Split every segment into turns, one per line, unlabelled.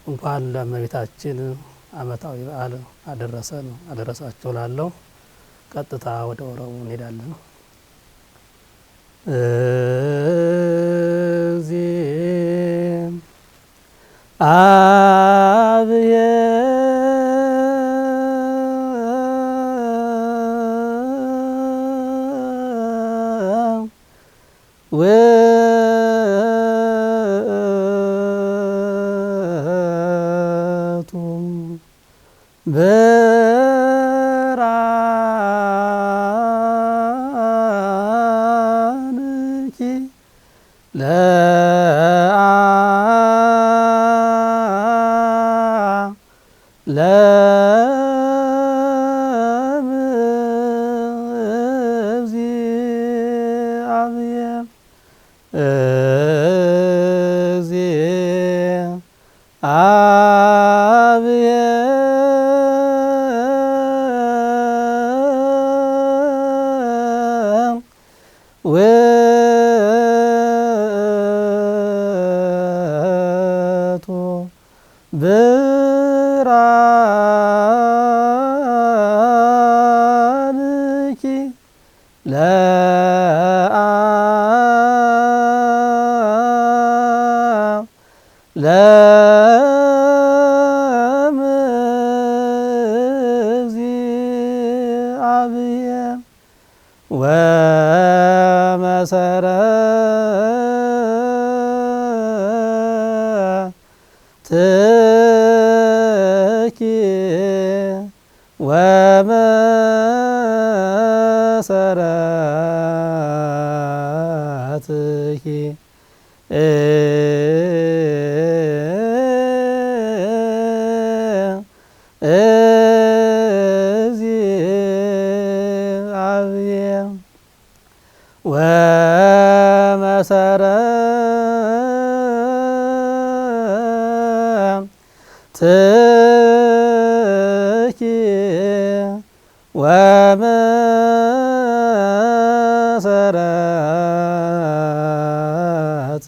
እንኳን ለእመቤታችን ዓመታዊ በዓል አደረሰን አደረሳችሁ ላለው ቀጥታ ወደ ወረቡ እንሄዳለን። በራንኪ ብርሃንኪ ለእግዚአብሔር ወመሰረትኪ ወመሰረትኪ እግዚአብሔር ወመሰረትኪ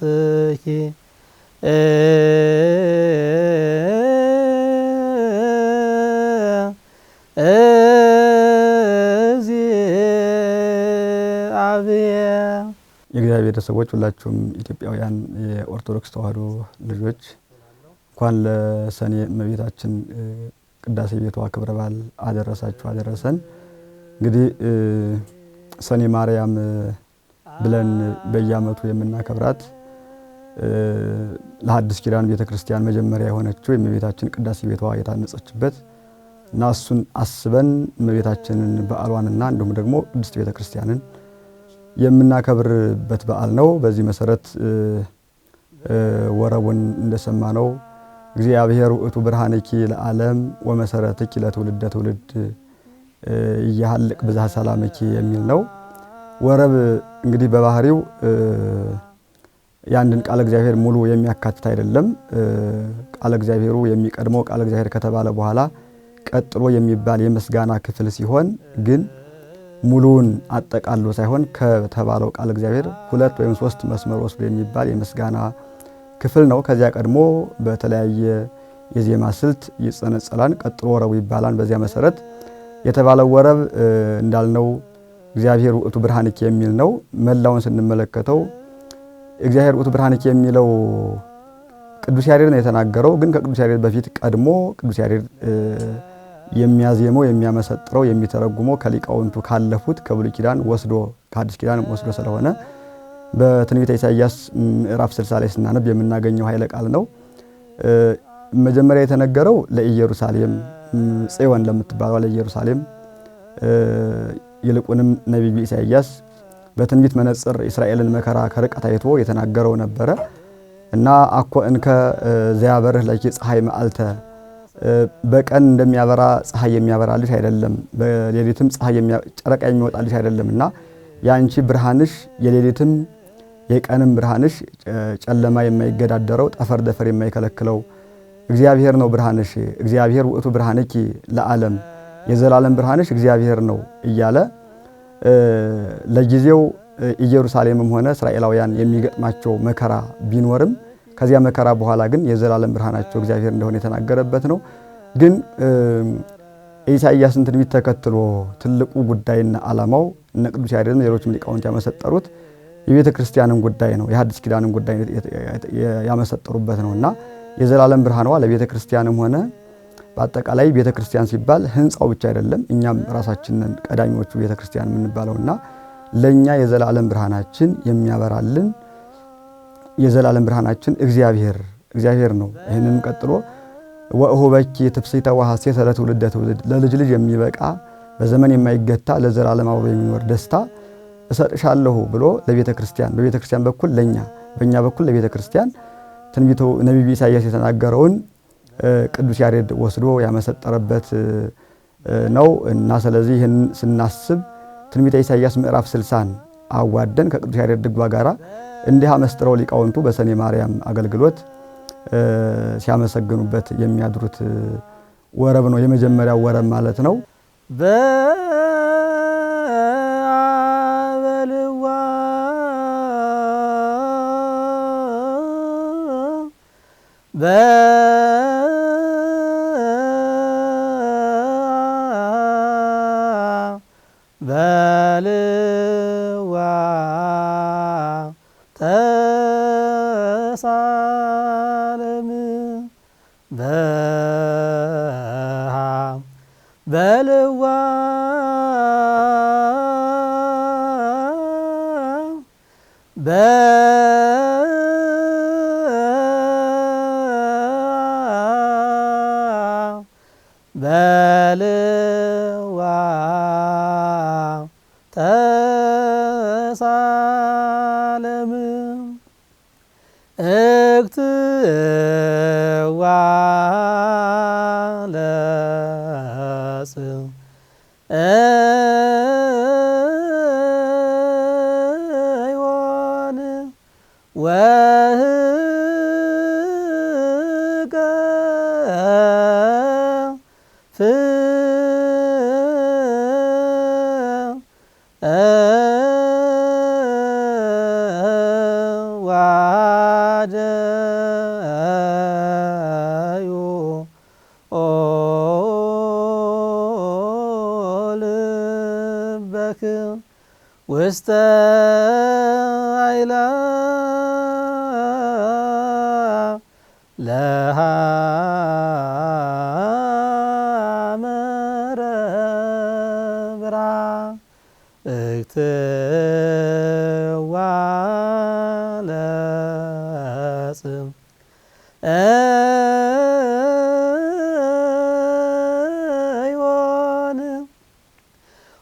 ወመሰረትኪ
የእግዚአብሔር ቤተሰቦች ሁላችሁም ኢትዮጵያውያን የኦርቶዶክስ ተዋሕዶ ልጆች እንኳን ለሰኔ እመቤታችን ቅዳሴ ቤቷ ክብረ በዓል አደረሳችሁ አደረሰን። እንግዲህ ሰኔ ማርያም ብለን በየዓመቱ የምናከብራት ለሐዲስ ኪዳን ቤተክርስቲያን መጀመሪያ የሆነችው የእመቤታችን ቅዳሴ ቤቷ የታነጸችበት እና እሱን አስበን እመቤታችንን በዓሏንና እንዲሁም ደግሞ ቅድስት ቤተክርስቲያንን የምናከብርበት በዓል ነው። በዚህ መሰረት ወረቡን እንደሰማነው እግዚአብሔር ውእቱ ብርሃንኪ ለዓለም ወመሰረትኪ ለትውልደ ትውልድ ይያልቅ ብዝሃ ሰላምኪ የሚል ነው። ወረብ እንግዲህ በባህሪው ያንድን ቃል እግዚአብሔር ሙሉ የሚያካትት አይደለም። ቃል እግዚአብሔሩ የሚቀድመው ቃል እግዚአብሔር ከተባለ በኋላ ቀጥሎ የሚባል የምስጋና ክፍል ሲሆን ግን ሙሉን አጠቃሎ ሳይሆን ከተባለው ቃል እግዚአብሔር ሁለት ወይም ሶስት መስመር ወስዶ የሚባል የምስጋና ክፍል ነው። ከዚያ ቀድሞ በተለያየ የዜማ ስልት ይጸነጸላል፣ ቀጥሎ ወረቡ ይባላል። በዚያ መሰረት የተባለው ወረብ እንዳልነው እግዚአብሔር ውእቱ ብርሃንኪ የሚል ነው። መላውን ስንመለከተው እግዚአብሔር ውእቱ ብርሃንኪ የሚለው ቅዱስ ያሬድ ነው የተናገረው። ግን ከቅዱስ ያሬድ በፊት ቀድሞ ቅዱስ ያሬድ የሚያዜመው የሚያመሰጥረው የሚተረጉመው ከሊቃውንቱ ካለፉት ከብሉይ ኪዳን ወስዶ ከሐዲስ ኪዳን ወስዶ ስለሆነ በትንቢተ ኢሳይያስ ምዕራፍ 60 ላይ ስናነብ የምናገኘው ኃይለ ቃል ነው። መጀመሪያ የተነገረው ለኢየሩሳሌም ጽዮን ለምትባለው ለኢየሩሳሌም፣ ይልቁንም ነብዩ ኢሳይያስ በትንቢት መነጽር እስራኤልን መከራ ከርቀት አይቶ የተናገረው ነበረ እና አኮ እንከ ዘያበርህ ለኪ ፀሐይ መዓልተ በቀን እንደሚያበራ ፀሐይ የሚያበራልሽ አይደለም፣ በሌሊትም ፀሐይ ጨረቃ የሚወጣልሽ አይደለምና ያንቺ ብርሃንሽ የሌሊትም የቀንም ብርሃንሽ ጨለማ የማይገዳደረው ጠፈር ደፈር የማይከለክለው እግዚአብሔር ነው ብርሃንሽ፣ እግዚአብሔር ውእቱ ብርሃንኪ ለዓለም የዘላለም ብርሃንሽ እግዚአብሔር ነው እያለ ለጊዜው ኢየሩሳሌምም ሆነ እስራኤላውያን የሚገጥማቸው መከራ ቢኖርም ከዚያ መከራ በኋላ ግን የዘላለም ብርሃናቸው እግዚአብሔር እንደሆነ የተናገረበት ነው። ግን ኢሳይያስን ትንቢት ተከትሎ ትልቁ ጉዳይና ዓላማው እነ ቅዱስ ያሬድም ሌሎችም ሊቃውንት ያመሰጠሩት የቤተ ክርስቲያንን ጉዳይ ነው፣ የሐዲስ ኪዳንን ጉዳይ ያመሰጠሩበት ነውና የዘላለም ብርሃኗ ለቤተ ክርስቲያንም ሆነ በአጠቃላይ ቤተ ክርስቲያን ሲባል ህንጻው ብቻ አይደለም፣ እኛም ራሳችንን ቀዳሚዎቹ ቤተ ክርስቲያን የምንባለውና ለኛ የዘላለም ብርሃናችን የሚያበራልን የዘላለም ብርሃናችን እግዚአብሔር ነው። ይሄንንም ቀጥሎ ወእሁበኪ ትፍሥሕተ ወሐሴተ ለትውልደ ትውልድ ለልጅ ልጅ የሚበቃ በዘመን የማይገታ ለዘላለም አብሮ የሚኖር ደስታ እሰጥሻለሁ ብሎ ለቤተ ክርስቲያን በቤተ ክርስቲያን በኩል በእኛ በኩል ለቤተ ክርስቲያን ትንቢቱ ነቢዩ ኢሳይያስ የተናገረውን ቅዱስ ያሬድ ወስዶ ያመሰጠረበት ነው እና ስለዚህ ይህን ስናስብ ትንቢተ ኢሳይያስ ምዕራፍ 60ን አዋደን ከቅዱስ ያሬድ ድጓ ጋራ እንዲህ አመስጥረው ሊቃውንቱ በሰኔ ማርያም አገልግሎት ሲያመሰግኑበት የሚያድሩት ወረብ ነው። የመጀመሪያው ወረብ ማለት ነው።
በልዋ ተሳለም በልዋ በልዋ ተሳለም እክትዋ ለጽም እዮን ወህቀ ዋደዩ ልበክ ውስተ አይላ ለሐመረ ብርሃን እክትዋ ለጽም እዮን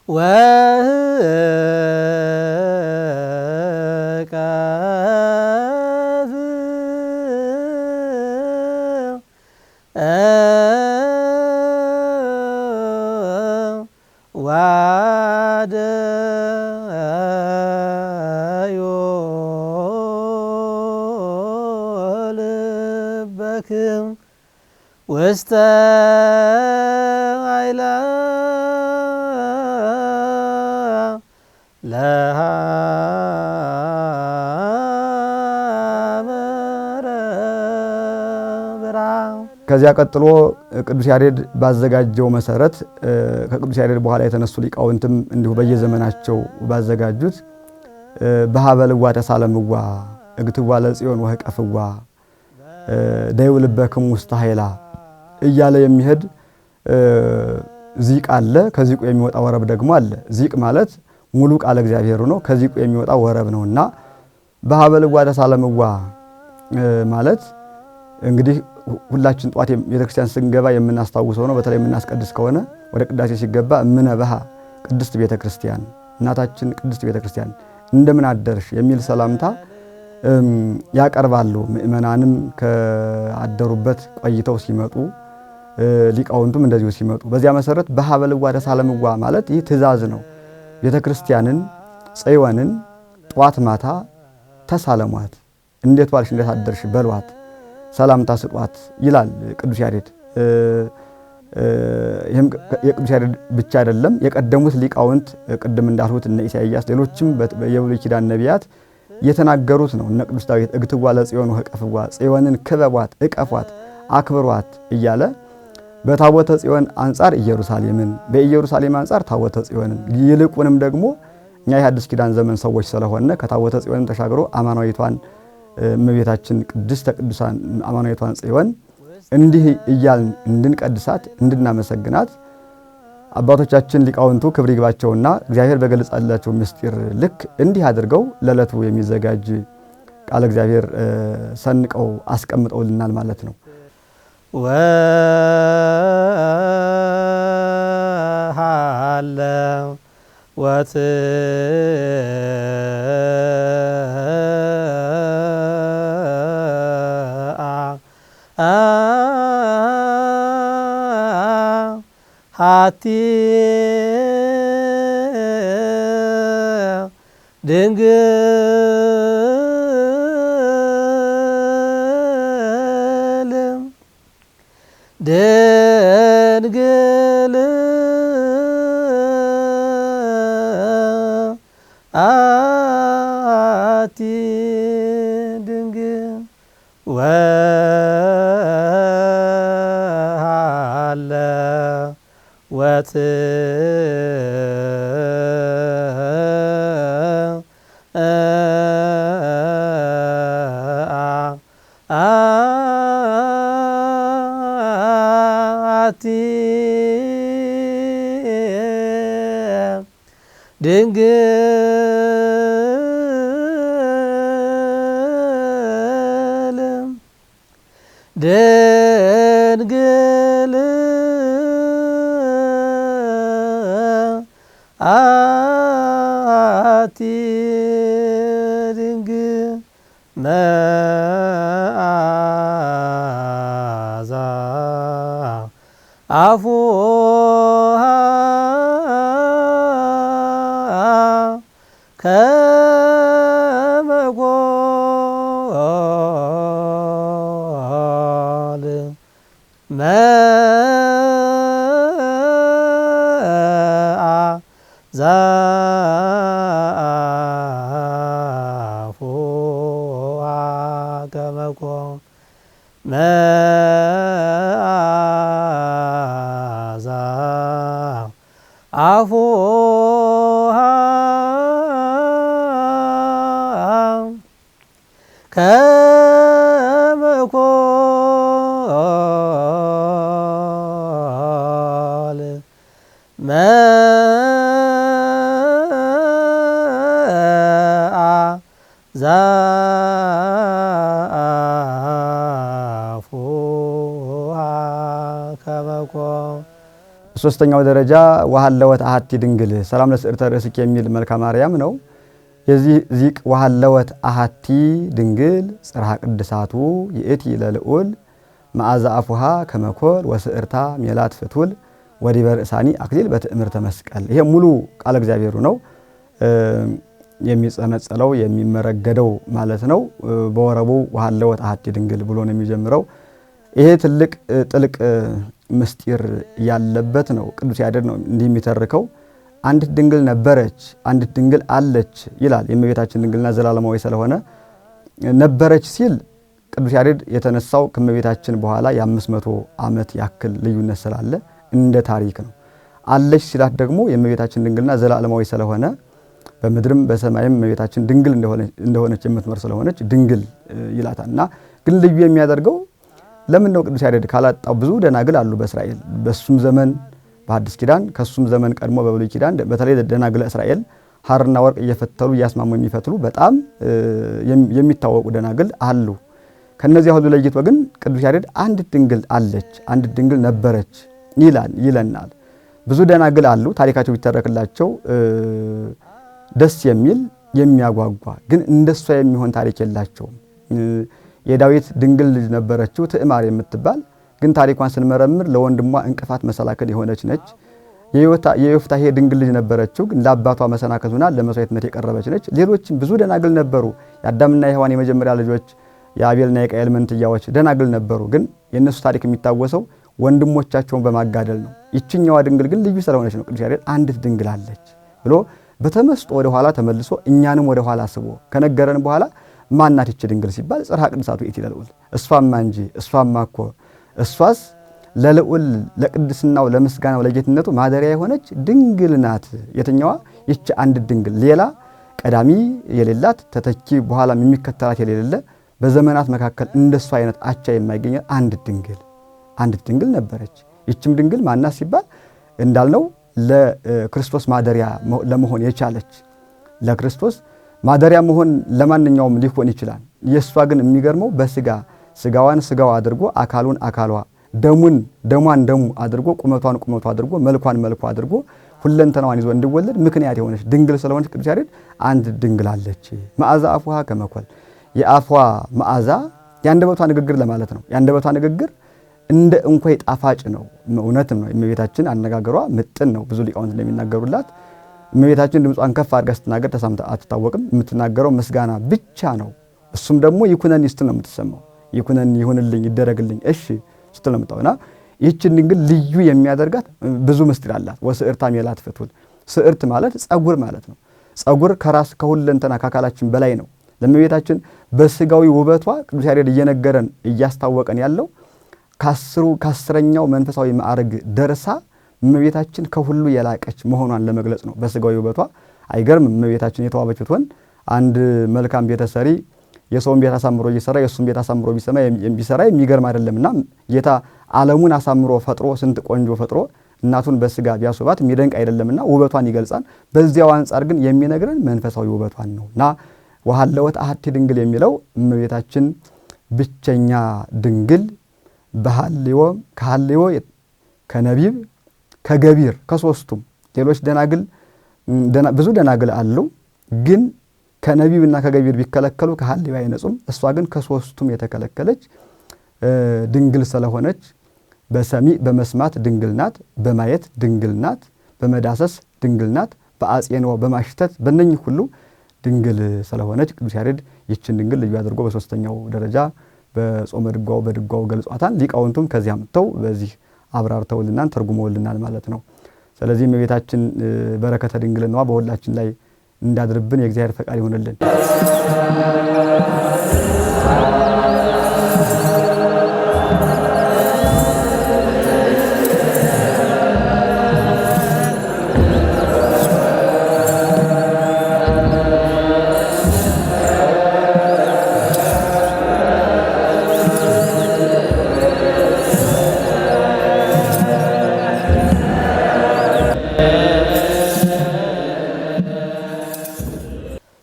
ወህቀ ዋደዮ ልበክ ውስተ አይላ ለሐመረ ብርሃን።
ከዚያ ቀጥሎ ቅዱስ ያሬድ ባዘጋጀው መሰረት ከቅዱስ ያሬድ በኋላ የተነሱ ሊቃውንትም እንዲሁ በየዘመናቸው ባዘጋጁት በሀበልዋ ተሳለምዋ እግትዋ ለጽዮን ወህቀፍዋ ደዩ ልበክም ውስተ ኃይላ እያለ የሚሄድ ዚቅ አለ። ከዚቁ የሚወጣ ወረብ ደግሞ አለ። ዚቅ ማለት ሙሉ ቃል እግዚአብሔር ነው። ከዚቁ የሚወጣ ወረብ ነውና በሀበልዋ ተሳለምዋ ማለት እንግዲህ ሁላችን ጧት ቤተክርስቲያን ስንገባ የምናስታውሰው ነው። በተለይ የምናስቀድስ ከሆነ ወደ ቅዳሴ ሲገባ እምነበሃ ቅድስት ቤተክርስቲያን እናታችን ቅድስት ቤተክርስቲያን እንደምን አደርሽ የሚል ሰላምታ ያቀርባሉ። ምእመናንም ከአደሩበት ቆይተው ሲመጡ ሊቃውንቱም እንደዚሁ ሲመጡ በዚያ መሰረት በሀበልዋ ተሳለምዋ ማለት ይህ ትእዛዝ ነው። ቤተ ክርስቲያንን ጽዮንን ጧት ማታ ተሳለሟት፣ እንዴት ዋልሽ እንዴት አደርሽ በሏት፣ ሰላምታ ስጧት ይላል ቅዱስ ያሬድ። ይህም የቅዱስ ያሬድ ብቻ አይደለም፣ የቀደሙት ሊቃውንት ቅድም እንዳልሁት እነ ኢሳይያስ ሌሎችም የብሉይ ኪዳን ነቢያት የተናገሩት ነው። እነ ቅዱስ ዳዊት እግትዋ ለጽዮን ወህቀፍዋ፣ ጽዮንን ክበቧት፣ እቀፏት፣ አክብሯት እያለ በታቦተ ጽዮን አንጻር ኢየሩሳሌምን፣ በኢየሩሳሌም አንጻር ታቦተ ጽዮንን፣ ይልቁንም ደግሞ እኛ የሐዲስ ኪዳን ዘመን ሰዎች ስለሆነ ከታቦተ ጽዮንም ተሻግሮ አማናዊቷን እመቤታችን ቅድስተ ቅዱሳን አማናዊቷን ጽዮን እንዲህ እያልን እንድንቀድሳት እንድናመሰግናት አባቶቻችን ሊቃውንቱ ክብር ይግባቸውና እግዚአብሔር በገለጸላቸው ምስጢር ልክ እንዲህ አድርገው ለዕለቱ የሚዘጋጅ ቃለ እግዚአብሔር ሰንቀው አስቀምጠውልናል ማለት ነው።
ወሃለ ወትአ ሃቲ ድንግል አቲ ድንግል ወሃለ ወትአ አቲ ድንግል ድንግል አቲ ድንግል መዓዛ አፉሃ ከመ ኮል መዓዛ አፉሃ ከመ ኮል መዓዛ አፉሃ ከመ ኮል መዓዛ አፉሃ ከመ ኮል።
ሶስተኛው ደረጃ ወሃለወት አሐቲ ድንግል ሰላም ለስዕርተ ርእስኪ የሚል መልክአ ማርያም ነው። የዚህ ዚቅ ወሃለወት አሐቲ ድንግል ጽርሐ ቅድሳቱ ይእቲ ለልዑል መዓዛ አፉሃ ከመ ኮል ወስዕርታ ሜላት ፍቱል ወዲበ ርእሳኒ አክሊል በትእምርተ መስቀል። ይሄ ሙሉ ቃለ እግዚአብሔሩ ነው። የሚጸነጸለው የሚመረገደው ማለት ነው። በወረቡ ወሃለወት አሐቲ ድንግል ብሎ ነው የሚጀምረው። ይሄ ትልቅ ጥልቅ ምስጢር ያለበት ነው። ቅዱስ ያሬድ ነው እንዲህ የሚተርከው። አንዲት ድንግል ነበረች፣ አንዲት ድንግል አለች ይላል። የእመቤታችን ድንግልና ዘላለማዊ ስለሆነ ነበረች ሲል ቅዱስ ያሬድ የተነሳው ከእመቤታችን በኋላ የ500 ዓመት ያክል ልዩነት ስላለ እንደ ታሪክ ነው። አለች ሲላት ደግሞ የእመቤታችን ድንግልና ዘላለማዊ ስለሆነ በምድርም በሰማይም እመቤታችን ድንግል እንደሆነች የምትመር ስለሆነች ድንግል ይላታል። እና ግን ልዩ የሚያደርገው ለምን ነው? ቅዱስ ያሬድ ካላጣው ብዙ ደናግል አሉ በእስራኤል በሱም ዘመን በሐዲስ ኪዳን ከሱም ዘመን ቀድሞ በብሉይ ኪዳን በተለይ ደናግለ እስራኤል ሐርና ወርቅ እየፈተሉ እያስማሙ የሚፈትሉ በጣም የሚታወቁ ደናግል አሉ። ከነዚያ ሁሉ ለይቶ ግን ቅዱስ ያሬድ አንዲት ድንግል አለች፣ አንዲት ድንግል ነበረች ይለናል። ብዙ ደናግል አሉ። ታሪካቸው ቢተረክላቸው ደስ የሚል የሚያጓጓ ግን እንደሷ የሚሆን ታሪክ የላቸውም። የዳዊት ድንግል ልጅ ነበረችው ትዕማር የምትባል ግን ታሪኳን ስንመረምር ለወንድሟ እንቅፋት መሰላከል የሆነች ነች። የዮፍታሔ ድንግል ልጅ ነበረችው ግን ለአባቷ መሰናከቱና ለመስዋዕትነት የቀረበች ነች። ሌሎችም ብዙ ደናግል ነበሩ። የአዳምና የሔዋን የመጀመሪያ ልጆች የአቤልና የቃየል መንትያዎች ደናግል ነበሩ። ግን የእነሱ ታሪክ የሚታወሰው ወንድሞቻቸውን በማጋደል ነው። ይችኛዋ ድንግል ግን ልዩ ስለሆነች ነው ቅዱስ ያሬድ አንዲት ድንግል አለች ብሎ በተመስጦ ወደ ኋላ ተመልሶ እኛንም ወደ ኋላ ስቦ ከነገረን በኋላ ማናት ይች ድንግል ሲባል ጽርሐ ቅዱሳቱ ይእቲ ለልዑል እሷማ እንጂ እሷማ እኮ እሷስ ለልዑል ለቅድስናው ለምስጋናው ለጌትነቱ ማደሪያ የሆነች ድንግል ናት። የትኛዋ? ይች አንድ ድንግል ሌላ ቀዳሚ የሌላት ተተኪ በኋላም የሚከተላት የሌለ በዘመናት መካከል እንደሷ አይነት አቻ የማይገኝ አንድ ድንግል ነበረች። ይችም ድንግል ማናት ሲባል እንዳልነው ለክርስቶስ ማደሪያ ለመሆን የቻለች ለክርስቶስ ማደሪያ መሆን ለማንኛውም ሊሆን ይችላል። የሷ ግን የሚገርመው ስጋዋን ስጋዋ አድርጎ አካሉን አካሏ ደሟን ደሙ አድርጎ ቁመቷን ቁመቷ አድርጎ መልኳን መልኳ አድርጎ ሁለንተናዋን ይዞ እንዲወለድ ምክንያት የሆነች ድንግል ስለሆነች ቅዱስ ያሬድ አንድ ድንግል አለች። መዓዛ አፉሃ ከመኮል የአፏ መዓዛ የአንደበቷ ንግግር ለማለት ነው። የአንደበቷ ንግግር እንደ እንኮይ ጣፋጭ ነው። እውነትም ነው። የእመቤታችን አነጋገሯ ምጥን ነው። ብዙ ሊቃውንት እንደሚናገሩላት እመቤታችን ድምጿን ከፍ አድርጋ ስትናገር ተሰምታ አትታወቅም። የምትናገረው ምስጋና ብቻ ነው። እሱም ደግሞ ይኩነኒ ስትል ነው የምትሰማው። ይኩነኒ ይሁንልኝ፣ ይደረግልኝ፣ እሺ ስትል ነው የምታውና ይህችን ድንግል ልዩ የሚያደርጋት ብዙ ምስጢር አላት። ወስዕርታ ሜላት ፍቱል ስዕርት ማለት ጸጉር ማለት ነው። ጸጉር ከራስ ከሁለንተና ከአካላችን በላይ ነው። ለእመቤታችን በስጋዊ ውበቷ ቅዱስ ያሬድ እየነገረን እያስታወቀን ያለው ከአስረኛው መንፈሳዊ ማዕረግ ደርሳ እመቤታችን ከሁሉ የላቀች መሆኗን ለመግለጽ ነው። በስጋዊ ውበቷ አይገርም። እመቤታችን የተዋበች ብትሆን አንድ መልካም ቤተሰሪ የሰውን ቤት አሳምሮ እየሰራ የእሱን ቤት አሳምሮ ቢሰራ የሚገርም አይደለምና ጌታ ዓለሙን አሳምሮ ፈጥሮ ስንት ቆንጆ ፈጥሮ እናቱን በስጋ ቢያስባት የሚደንቅ አይደለምና ውበቷን ይገልጻል። በዚያው አንጻር ግን የሚነግረን መንፈሳዊ ውበቷን ነውና ወሃለወት አሐቲ ድንግል የሚለው እመቤታችን ብቸኛ ድንግል ከሐልዮ ከነቢብ ከገቢር ከሶስቱም ሌሎች ደናግል ብዙ ደናግል አሉ። ግን ከነቢብና ከገቢር ቢከለከሉ ከሐልዮ አይነጹም። እሷ ግን ከሶስቱም የተከለከለች ድንግል ስለሆነች በሰሚዕ በመስማት ድንግል ናት፣ በማየት ድንግል ናት፣ በመዳሰስ ድንግል ናት፣ በአጼንኦ በማሽተት በእነኚህ ሁሉ ድንግል ስለሆነች ቅዱስ ያሬድ ይችን ድንግል ልዩ አድርጎ በሶስተኛው ደረጃ በጾመ ድጓው በድጓው ገልጿታል። ሊቃውንቱም ከዚያ መጥተው በዚህ አብራርተውልናል ተርጉመውልናል ማለት ነው። ስለዚህ እመቤታችን በረከተ ድንግልናዋ በሁላችን ላይ እንዳድርብን የእግዚአብሔር ፈቃድ ይሆንልን።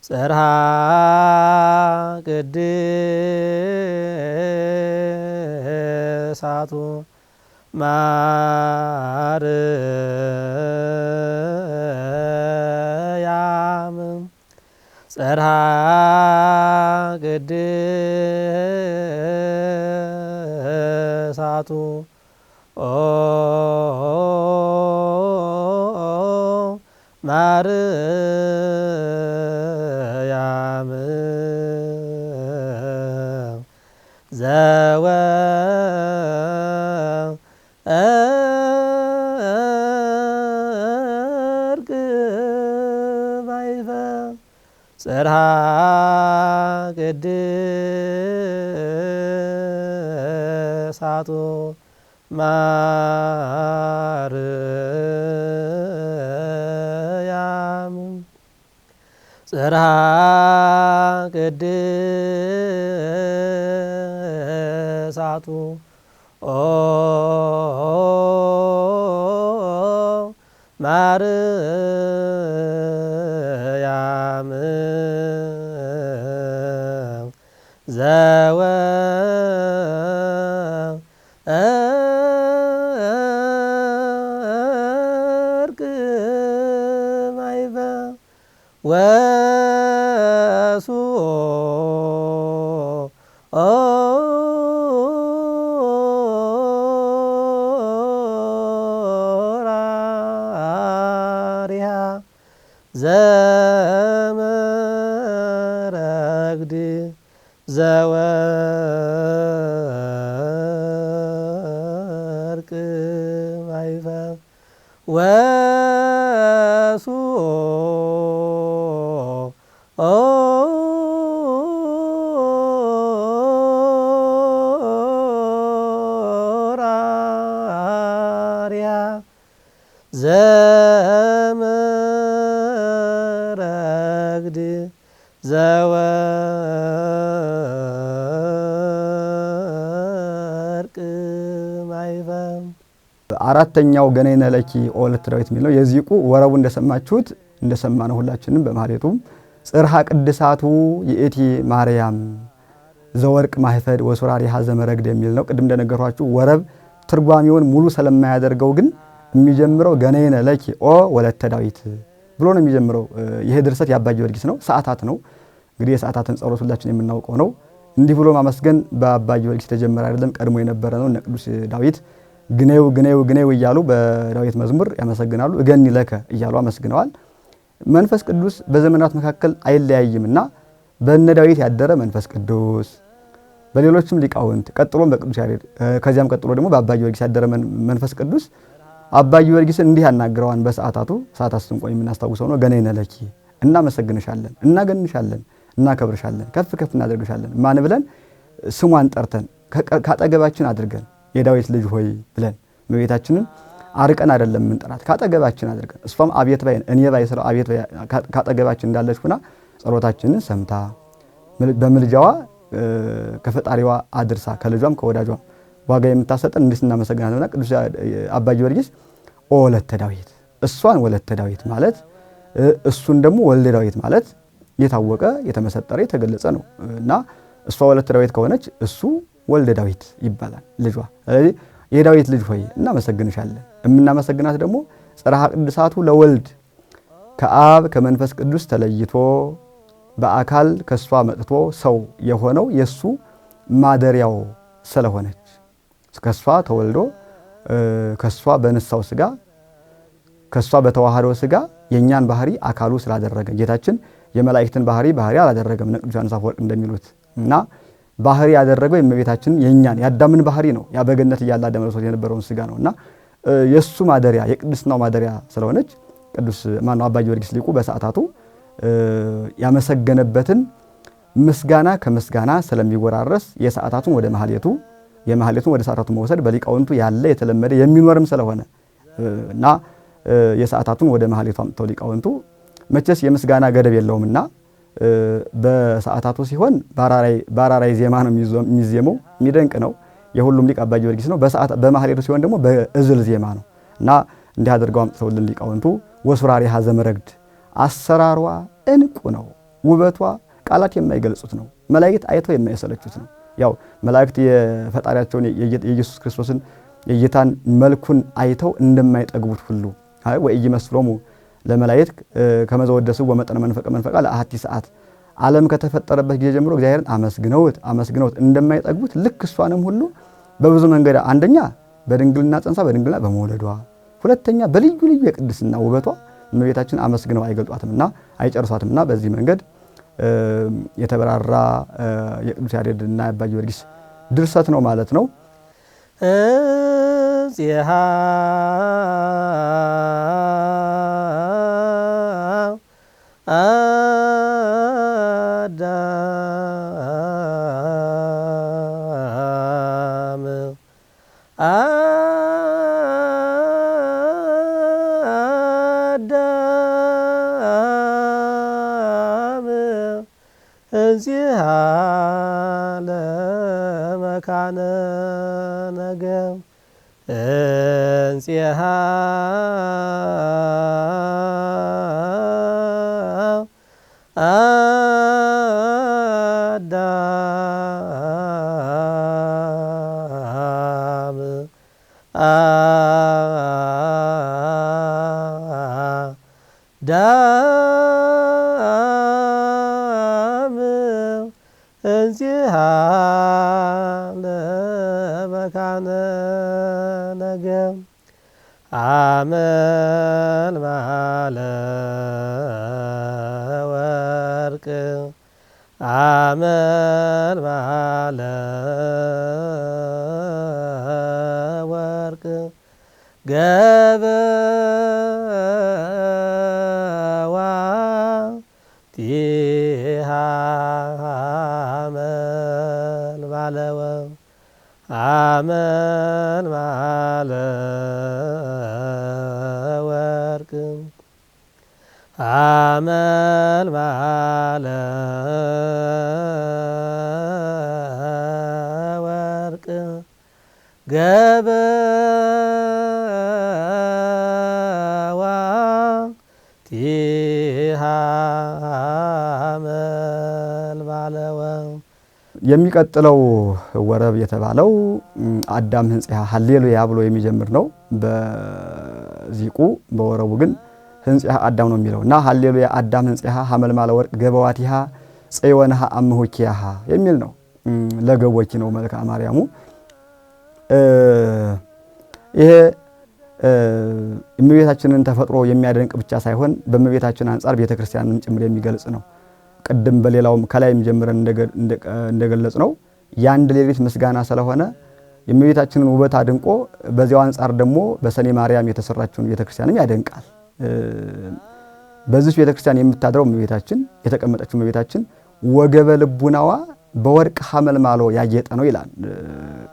ጽርሐ ቅድሳቱ ማርያም ጽርሐ ቅድሳቱ ማርያም ዘወ እርቅ ባይፈ ጽርሐ ቅድሳቱ ማርያም ጽርሐ ቅድሳቱ ማርያም ዘወ እርቅ ማይበ ዘመረግድ ዘወርቅ ማይፈም ወሱራርያ ዘመረግድ ዘወርቅ ማይፈም።
አራተኛው ገነይነ ለኪ ኦ ወለተ ዳዊት የሚለው የዚቁ ወረቡ እንደሰማችሁት እንደሰማነው ሁላችንም በማህሌቱም ጽርሐ ቅድሳቱ የእቲ ማርያም ዘወርቅ ማህፈድ ወሱራሪሃ ዘመረግድ የሚል ነው። ቅድም እንደነገርኳችሁ ወረብ ትርጓሜውን ሙሉ ስለማያደርገው ግን የሚጀምረው ገነይነ ለኪ ኦ ወለተ ዳዊት ብሎ ነው የሚጀምረው። ይሄ ድርሰት የአባ ጊዮርጊስ ነው። ሰዓታት ነው እንግዲህ የሰዓታትን ጸሎት ሁላችን የምናውቀው ነው። እንዲህ ብሎ ማመስገን በአባ ጊዮርጊስ የተጀመረ አይደለም፣ ቀድሞ የነበረ ነው። እነ ቅዱስ ዳዊት ግኔው ግኔው ግኔው እያሉ በዳዊት መዝሙር ያመሰግናሉ። እገኒ ለከ እያሉ አመስግነዋል። መንፈስ ቅዱስ በዘመናት መካከል አይለያይምና በእነ ዳዊት ያደረ መንፈስ ቅዱስ በሌሎችም ሊቃውንት ቀጥሎም በቅዱስ ያሬድ ከዚያም ቀጥሎ ደግሞ በአባ ጊዮርጊስ ያደረ መንፈስ ቅዱስ አባ ጊዮርጊስን እንዲህ ያናግረዋን በሰዓታቱ ሰዓታት ስንቆይ የምናስታውሰው ነው። ገነይነ ለኪ እናመሰግንሻለን፣ እናገንሻለን፣ እናከብርሻለን፣ ከፍ ከፍ እናደርግሻለን። ማን ብለን? ስሟን ጠርተን ካጠገባችን አድርገን የዳዊት ልጅ ሆይ ብለን እመቤታችንን አርቀን አይደለም የምንጠራት፣ ካጠገባችን አድርገን እሷም አቤት ባይ እኔ ባይ ስለ አቤት ባይ ካጠገባችን እንዳለች ሆና ጸሎታችንን ሰምታ በምልጃዋ ከፈጣሪዋ አድርሳ ከልጇም ከወዳጇም ዋጋ የምታሰጠን እንዴት እናመሰግናለንና ቅዱስ አባ ጊዮርጊስ ኦ ወለተ ዳዊት እሷን ወለተ ዳዊት ማለት እሱን ደግሞ ወልደ ዳዊት ማለት የታወቀ የተመሰጠረ የተገለጸ ነው እና እሷ ወለተ ዳዊት ከሆነች እሱ ወልደ ዳዊት ይባላል ልጇ። ስለዚህ የዳዊት ልጅ ሆይ እናመሰግንሻለን። የምናመሰግናት ደግሞ ጽርሐ ቅድሳቱ ለወልድ ከአብ ከመንፈስ ቅዱስ ተለይቶ በአካል ከሷ መጥቶ ሰው የሆነው የሱ ማደሪያው ስለሆነች ከሷ ተወልዶ ከሷ በነሳው ስጋ ከሷ በተዋሃደው ስጋ የኛን ባህሪ አካሉ ስላደረገ ጌታችን የመላእክትን ባህሪ አላደረገም። ቅዱስ ዮሐንስ አፈወርቅ እንደሚሉት እና ባህሪ ያደረገው የእመቤታችን የኛን ያዳምን ባህሪ ነው። ያ በገነት እያለ አዳም ለብሶት የነበረውን ስጋ ነውና የሱ ማደሪያ የቅድስናው ማደሪያ ስለሆነች ቅዱስ ማነው አባ ጊዮርጊስ ሊቁ በሰዓታቱ ያመሰገነበትን ምስጋና ከምስጋና ስለሚወራረስ የሰዓታቱን ወደ ማህሌቱ የማህሌቱን ወደ ሰዓታቱ መውሰድ በሊቃውንቱ ያለ የተለመደ የሚኖርም ስለሆነ እና የሰዓታቱን ወደ ማህሌቱ አምጥተው ሊቃውንቱ መቼስ የምስጋና ገደብ የለውምና በሰዓታቱ ሲሆን ባራራይ ዜማ ነው የሚዜመው፣ የሚደንቅ ነው። የሁሉም ሊቅ አባ ጊዮርጊስ ነው። በማህሌቱ ሲሆን ደግሞ በእዝል ዜማ ነው እና እንዲህ አድርገው አምጥተውልን ሊቃውንቱ ወሱራሪሃ ዘመረግድ አሰራሯ እንቁ ነው፣ ውበቷ ቃላት የማይገልጹት ነው፣ መላእክት አይተው የማይሰለቹት ነው። ያው መላእክት የፈጣሪያቸውን የኢየሱስ ክርስቶስን የጌታን መልኩን አይተው እንደማይጠግቡት ሁሉ ወኢይመስሎሙ ለመላእክት ከመ ዘወደስዎ ወመጠነ መንፈቀ ለአሐቲ ሰዓት ዓለም ከተፈጠረበት ጊዜ ጀምሮ እግዚአብሔርን አመስግነውት እንደማይጠግቡት ልክ እሷንም ሁሉ በብዙ መንገድ አንደኛ በድንግልና ጸንሳ በድንግልና በመውለዷ፣ ሁለተኛ በልዩ ልዩ የቅድስና ውበቷ እመቤታችን አመስግነው አይገልጧትምና አይጨርሷትምና በዚህ መንገድ የተበራራ የቅዱስ ያሬድና የአባ ጊዮርጊስ ድርሰት ነው ማለት ነው። እዚሃ አዳም እዚሃ ለመካነ ነገም እንዚሃ አዳም አዳም
እንዚሃ ለመካነ ነገም አመልማለ ወርቅ አመልማለ ወርቅ ገበዋ ቲሃ አመልማለ አመልማለ ወርቅ አመልማለ ወርቅ ገበዋ ቲሃ አመልማለ
የሚቀጥለው ወረብ የተባለው አዳም ህንጽሐ ሃሌሉያ ብሎ የሚጀምር ነው። በዚቁ በወረቡ ግን ህንጽሐ አዳም ነው የሚለው እና ሃሌሉያ አዳም ህንጽሐ ሐመልማለ ወርቅ ገበዋቲሃ ጽዮንሃ አምሆኪያሃ የሚል ነው። ለገቦኪ ነው መልክአ ማርያሙ። ይሄ እመቤታችንን ተፈጥሮ የሚያደንቅ ብቻ ሳይሆን በእመቤታችን አንጻር ቤተክርስቲያንን ጭምር የሚገልጽ ነው። ቅድም በሌላውም ከላይም ጀምረን እንደገለጽ ነው የአንድ ሌሊት ምስጋና ስለሆነ የእመቤታችንን ውበት አድንቆ በዚያው አንጻር ደግሞ በሰኔ ማርያም የተሰራችውን ቤተክርስቲያንም ያደንቃል። በዚህ ቤተክርስቲያን የምታድረው እመቤታችን የተቀመጠችው እመቤታችን ወገበ ልቡናዋ በወርቅ ሐመልማሎ ያጌጠ ነው ይላል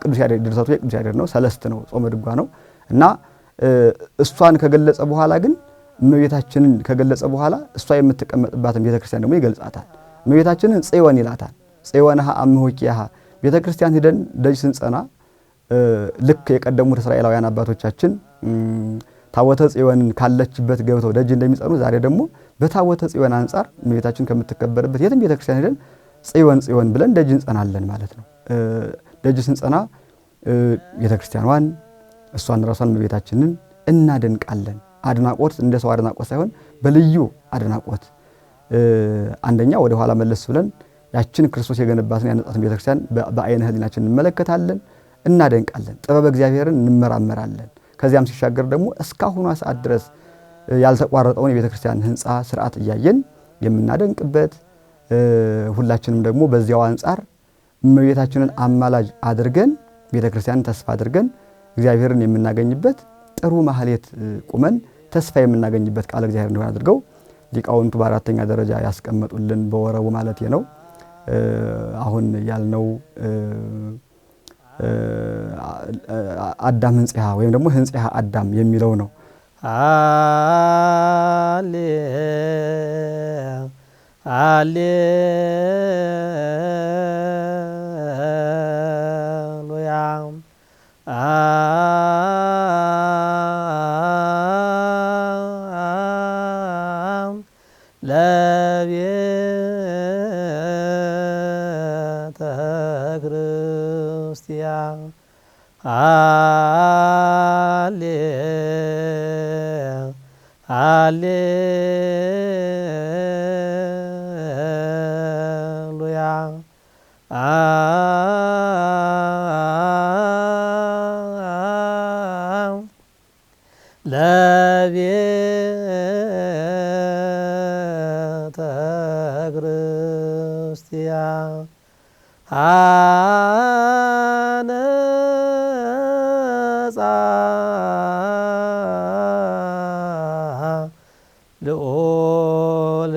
ቅዱስ ያሬድ። ድርሰቱ የቅዱስ ያሬድ ነው። ሰለስት ነው፣ ጾመ ድጓ ነው እና እሷን ከገለጸ በኋላ ግን እመቤታችንን ከገለጸ በኋላ እሷ የምትቀመጥባትን ቤተክርስቲያን ደግሞ ይገልጻታል። እመቤታችንን ጽዮን ይላታል። ጽዮንሃ አምሆኪያሃ ቤተክርስቲያን ሄደን ደጅ ስንጸና ልክ የቀደሙት እስራኤላውያን አባቶቻችን ታቦተ ጽዮን ካለችበት ገብተው ደጅ እንደሚጸኑ ዛሬ ደግሞ በታቦተ ጽዮን አንጻር እመቤታችን ከምትከበርበት የትም ቤተክርስቲያን ሄደን ጽዮን ጽዮን ብለን ደጅ እንጸናለን ማለት ነው። ደጅ ስንጸና ቤተክርስቲያኗን እሷን ራሷን እመቤታችንን እናደንቃለን። አድናቆት እንደ ሰው አድናቆት ሳይሆን በልዩ አድናቆት አንደኛ ወደ ኋላ መለስ ብለን ያችን ክርስቶስ የገነባትን ያነጻትን ቤተክርስቲያን በአይነ ህሊናችን እንመለከታለን፣ እናደንቃለን፣ ጥበብ እግዚአብሔርን እንመራመራለን። ከዚያም ሲሻገር ደግሞ እስካሁኗ ሰዓት ድረስ ያልተቋረጠውን የቤተክርስቲያን ህንጻ ስርዓት እያየን የምናደንቅበት ሁላችንም ደግሞ በዚያው አንጻር እመቤታችንን አማላጅ አድርገን ቤተክርስቲያንን ተስፋ አድርገን እግዚአብሔርን የምናገኝበት ጥሩ ማህሌት ቁመን ተስፋ የምናገኝበት ቃል እግዚአብሔር እንደሆነ አድርገው ሊቃውንቱ በአራተኛ ደረጃ ያስቀመጡልን በወረቡ ማለት ነው። አሁን ያልነው አዳም ህንጽሐ ወይም ደግሞ ህንጽሐ አዳም የሚለው ነው።
ሃሌሉያ ለቤተ ክርስቲያን ሃሌሉያ ለቤተ ክርስቲያን አነጻ ልዑል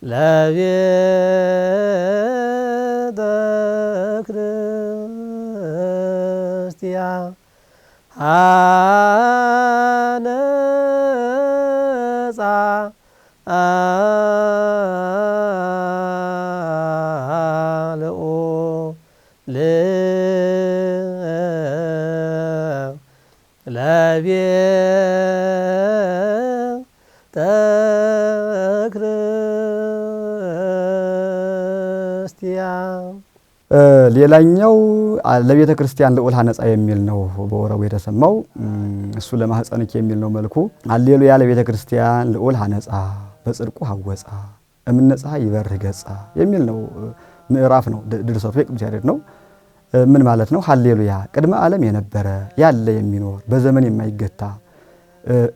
ለቤተ ክርስቲያን አነጻ ልዑል ለቤተ ክርስቲያን።
ሌላኛው ለቤተ ክርስቲያን ልዑል ሐነጻ የሚል ነው በወረቡ የተሰማው። እሱ ለማህፀንክ የሚል ነው መልኩ። ሃሌሉያ ለቤተ ክርስቲያን ልዑል ሐነጻ በጽድቁ ሐወጻ እምነ ፀሐይ ይበርህ ገጻ የሚል ነው ምዕራፍ ነው ድርሰቱ የቅዱስ ያሬድ ነው። ምን ማለት ነው? ሃሌሉያ ቅድመ ዓለም የነበረ ያለ የሚኖር በዘመን የማይገታ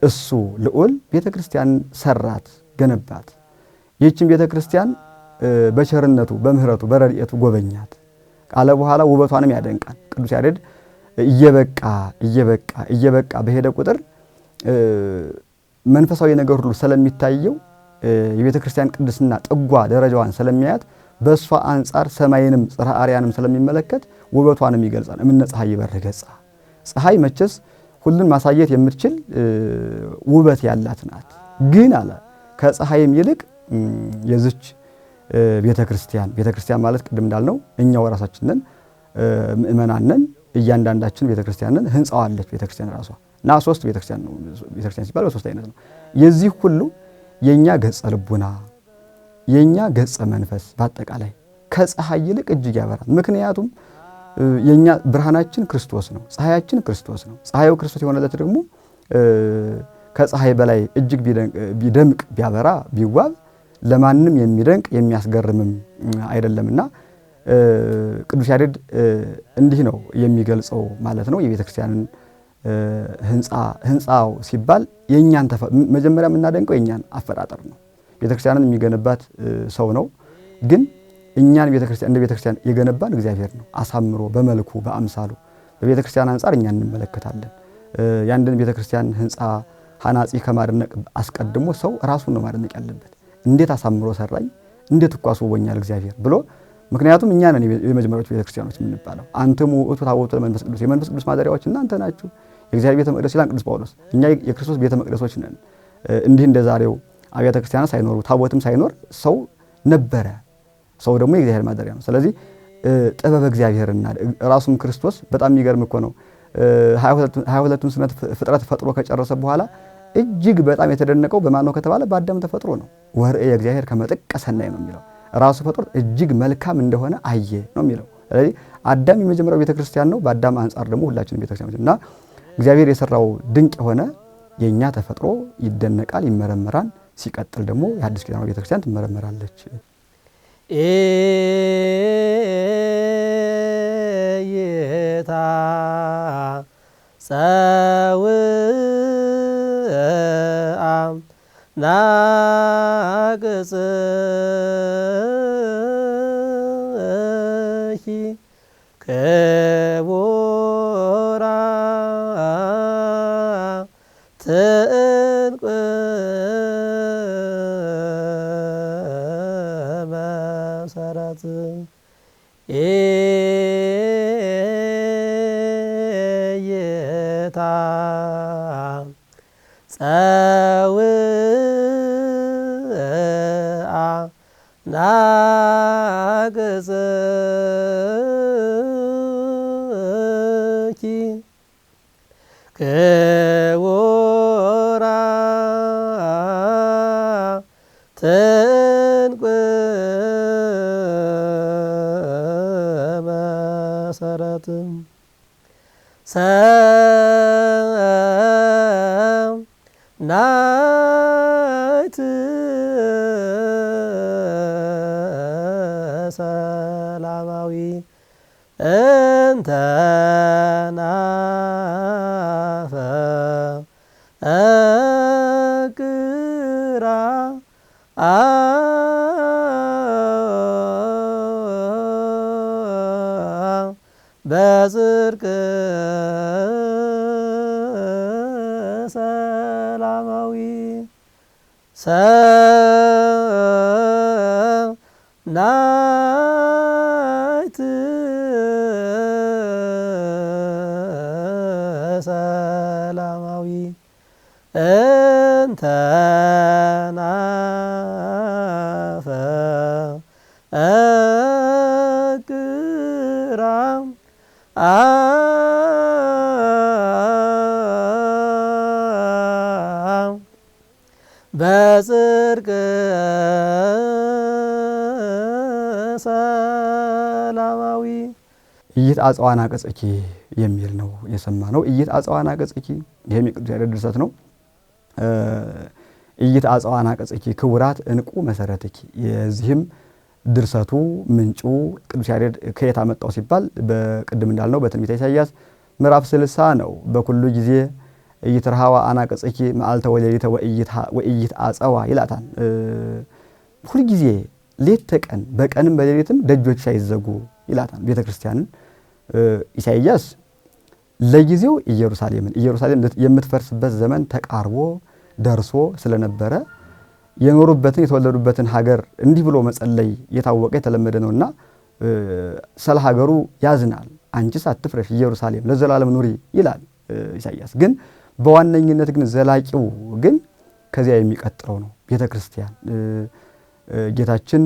እሱ ልዑል ቤተ ክርስቲያን ሰራት ገነባት። ይህችን ቤተ ክርስቲያን በቸርነቱ በምህረቱ በረድኤቱ ጎበኛት ቃለ በኋላ ውበቷንም ያደንቃል። ቅዱስ ያሬድ እየበቃ በሄደ ቁጥር መንፈሳዊ ነገር ሁሉ ስለሚታየው የቤተ ክርስቲያን ቅድስና ጥጓ ደረጃዋን ስለሚያያት በእሷ አንጻር ሰማይንም ጽርሐ አርያንም ስለሚመለከት ውበቷንም ይገልጻል። እምነ ፀሐይ ይበርህ ገጻ። ፀሐይ መቼስ ሁሉን ማሳየት የምትችል ውበት ያላት ናት። ግን አለ ከፀሐይም ይልቅ የዚች ቤተ ክርስቲያን ማለት ቅድም እንዳልነው እኛው ራሳችንን ምእመናንን እያንዳንዳችን ቤተ ክርስቲያንን ህንጻዋ አለች። ቤተ ክርስቲያን ራሷ እና ሶስት ቤተ ክርስቲያን ነው። ቤተ ክርስቲያን ሲባል በሶስት አይነት ነው። የዚህ ሁሉ የኛ ገጸ ልቡና የኛ ገጸ መንፈስ በአጠቃላይ ከፀሐይ ይልቅ እጅግ ያበራል። ምክንያቱም የኛ ብርሃናችን ክርስቶስ ነው፣ ፀሐያችን ክርስቶስ ነው። ፀሐዩ ክርስቶስ የሆነለት ደግሞ ከፀሐይ በላይ እጅግ ቢደምቅ ቢያበራ ቢዋብ ለማንም የሚደንቅ የሚያስገርምም አይደለምና ቅዱስ ያሬድ እንዲህ ነው የሚገልጸው ማለት ነው። የቤተ ክርስቲያንን ህንጻው ሲባል የኛን መጀመሪያ የምናደንቀው የኛን አፈጣጠር ነው። ቤተ ክርስቲያንን የሚገነባት ሰው ነው። ግን እኛን እንደ ቤተ ክርስቲያን የገነባን እግዚአብሔር ነው። አሳምሮ በመልኩ በአምሳሉ በቤተ ክርስቲያን አንጻር እኛን እንመለከታለን። ያንድን ቤተ ክርስቲያን ህንጻ ሐናጺ ከማድነቅ አስቀድሞ ሰው ራሱን ነው ማድነቅ ያለበት። እንዴት አሳምሮ ሰራኝ፣ እንዴት እኮ አስውቦኛል እግዚአብሔር ብሎ። ምክንያቱም እኛ ነን የመጀመሪያዎቹ ቤተ ክርስቲያኖች የምንባለው። አንትሙ ውእቱ ታቦቱ ለመንፈስ ቅዱስ፣ የመንፈስ ቅዱስ ማደሪያዎች እናንተ ናችሁ፣ የእግዚአብሔር ቤተ መቅደስ ይላል ቅዱስ ጳውሎስ። እኛ የክርስቶስ ቤተ መቅደሶች ነን። እንዲህ እንደ ዛሬው አብያተ ክርስቲያናት ሳይኖሩ ታቦትም ሳይኖር ሰው ነበረ። ሰው ደግሞ የእግዚአብሔር ማደሪያ ነው። ስለዚህ ጥበበ እግዚአብሔርና ራሱም ክርስቶስ በጣም የሚገርም እኮ ነው። 22ቱን ስነ ፍጥረት ፈጥሮ ከጨረሰ በኋላ እጅግ በጣም የተደነቀው በማን ነው ከተባለ በአዳም ተፈጥሮ ነው። ወርእየ እግዚአብሔር ከመ ጥቀ ሰናይ ነው የሚለው። ራሱ ፈጥሮት እጅግ መልካም እንደሆነ አየ ነው የሚለው። ስለዚህ አዳም የመጀመሪያው ቤተክርስቲያን ነው። በአዳም አንጻር ደግሞ ሁላችንም ቤተክርስቲያኖች እና እግዚአብሔር የሰራው ድንቅ የሆነ የኛ ተፈጥሮ ይደነቃል፣ ይመረመራል። ሲቀጥል ደግሞ የሐዲስ ኪዳን ቤተክርስቲያን ትመረመራለች።
ኤየታ ጸውአ ናቅጽኪ ክቡራ ትንቅ መሰረት ኤየታ ጸውአ ናቅጽኪ ክቡራ ትንቅ መሰረት ሰናይት ሰላማዊ እንተ ናፈቅራ በጽድቅ ሰላማዊ ሰናይት ሰላማዊ እንተ ናፈቅራ በጽድቅ ሰላማዊ ኢይትአጽዋና ገጽኪ የሚል ነው የሰማነው። ኢይትአጽዋና ገጽኪ ይሄም የቅዱስ ያሬድ ድርሰት ነው።
ኢይትአጽዋና ቅጽኪ ክቡራት እንቁ መሰረትኪ። የዚህም ድርሰቱ ምንጩ ቅዱስ ያሬድ ከየት አመጣው ሲባል በቅድም እንዳልነው በትንቢተ ኢሳይያስ ምዕራፍ 60 ነው። በኩሉ ጊዜ ኢይትርሃዋ አናቅጽኪ መዓልተ ወሌሊተ ወኢይትአጽዋ ይላታል። ሁል ጊዜ ሌት ተቀን በቀንም በሌሊትም ደጆች አይዘጉ ይላታል ቤተ ክርስቲያንን። ኢሳይያስ ለጊዜው ኢየሩሳሌም የምትፈርስበት ዘመን ተቃርቦ ደርሶ ስለነበረ የኖሩበትን የተወለዱበትን ሀገር እንዲህ ብሎ መጸለይ የታወቀ የተለመደ ነውና ስለ ሀገሩ ያዝናል። አንቺስ አትፍረሽ ኢየሩሳሌም ለዘላለም ኑሪ ይላል ኢሳይያስ። ግን በዋነኝነት ግን ዘላቂው ግን ከዚያ የሚቀጥለው ነው። ቤተ ክርስቲያን ጌታችን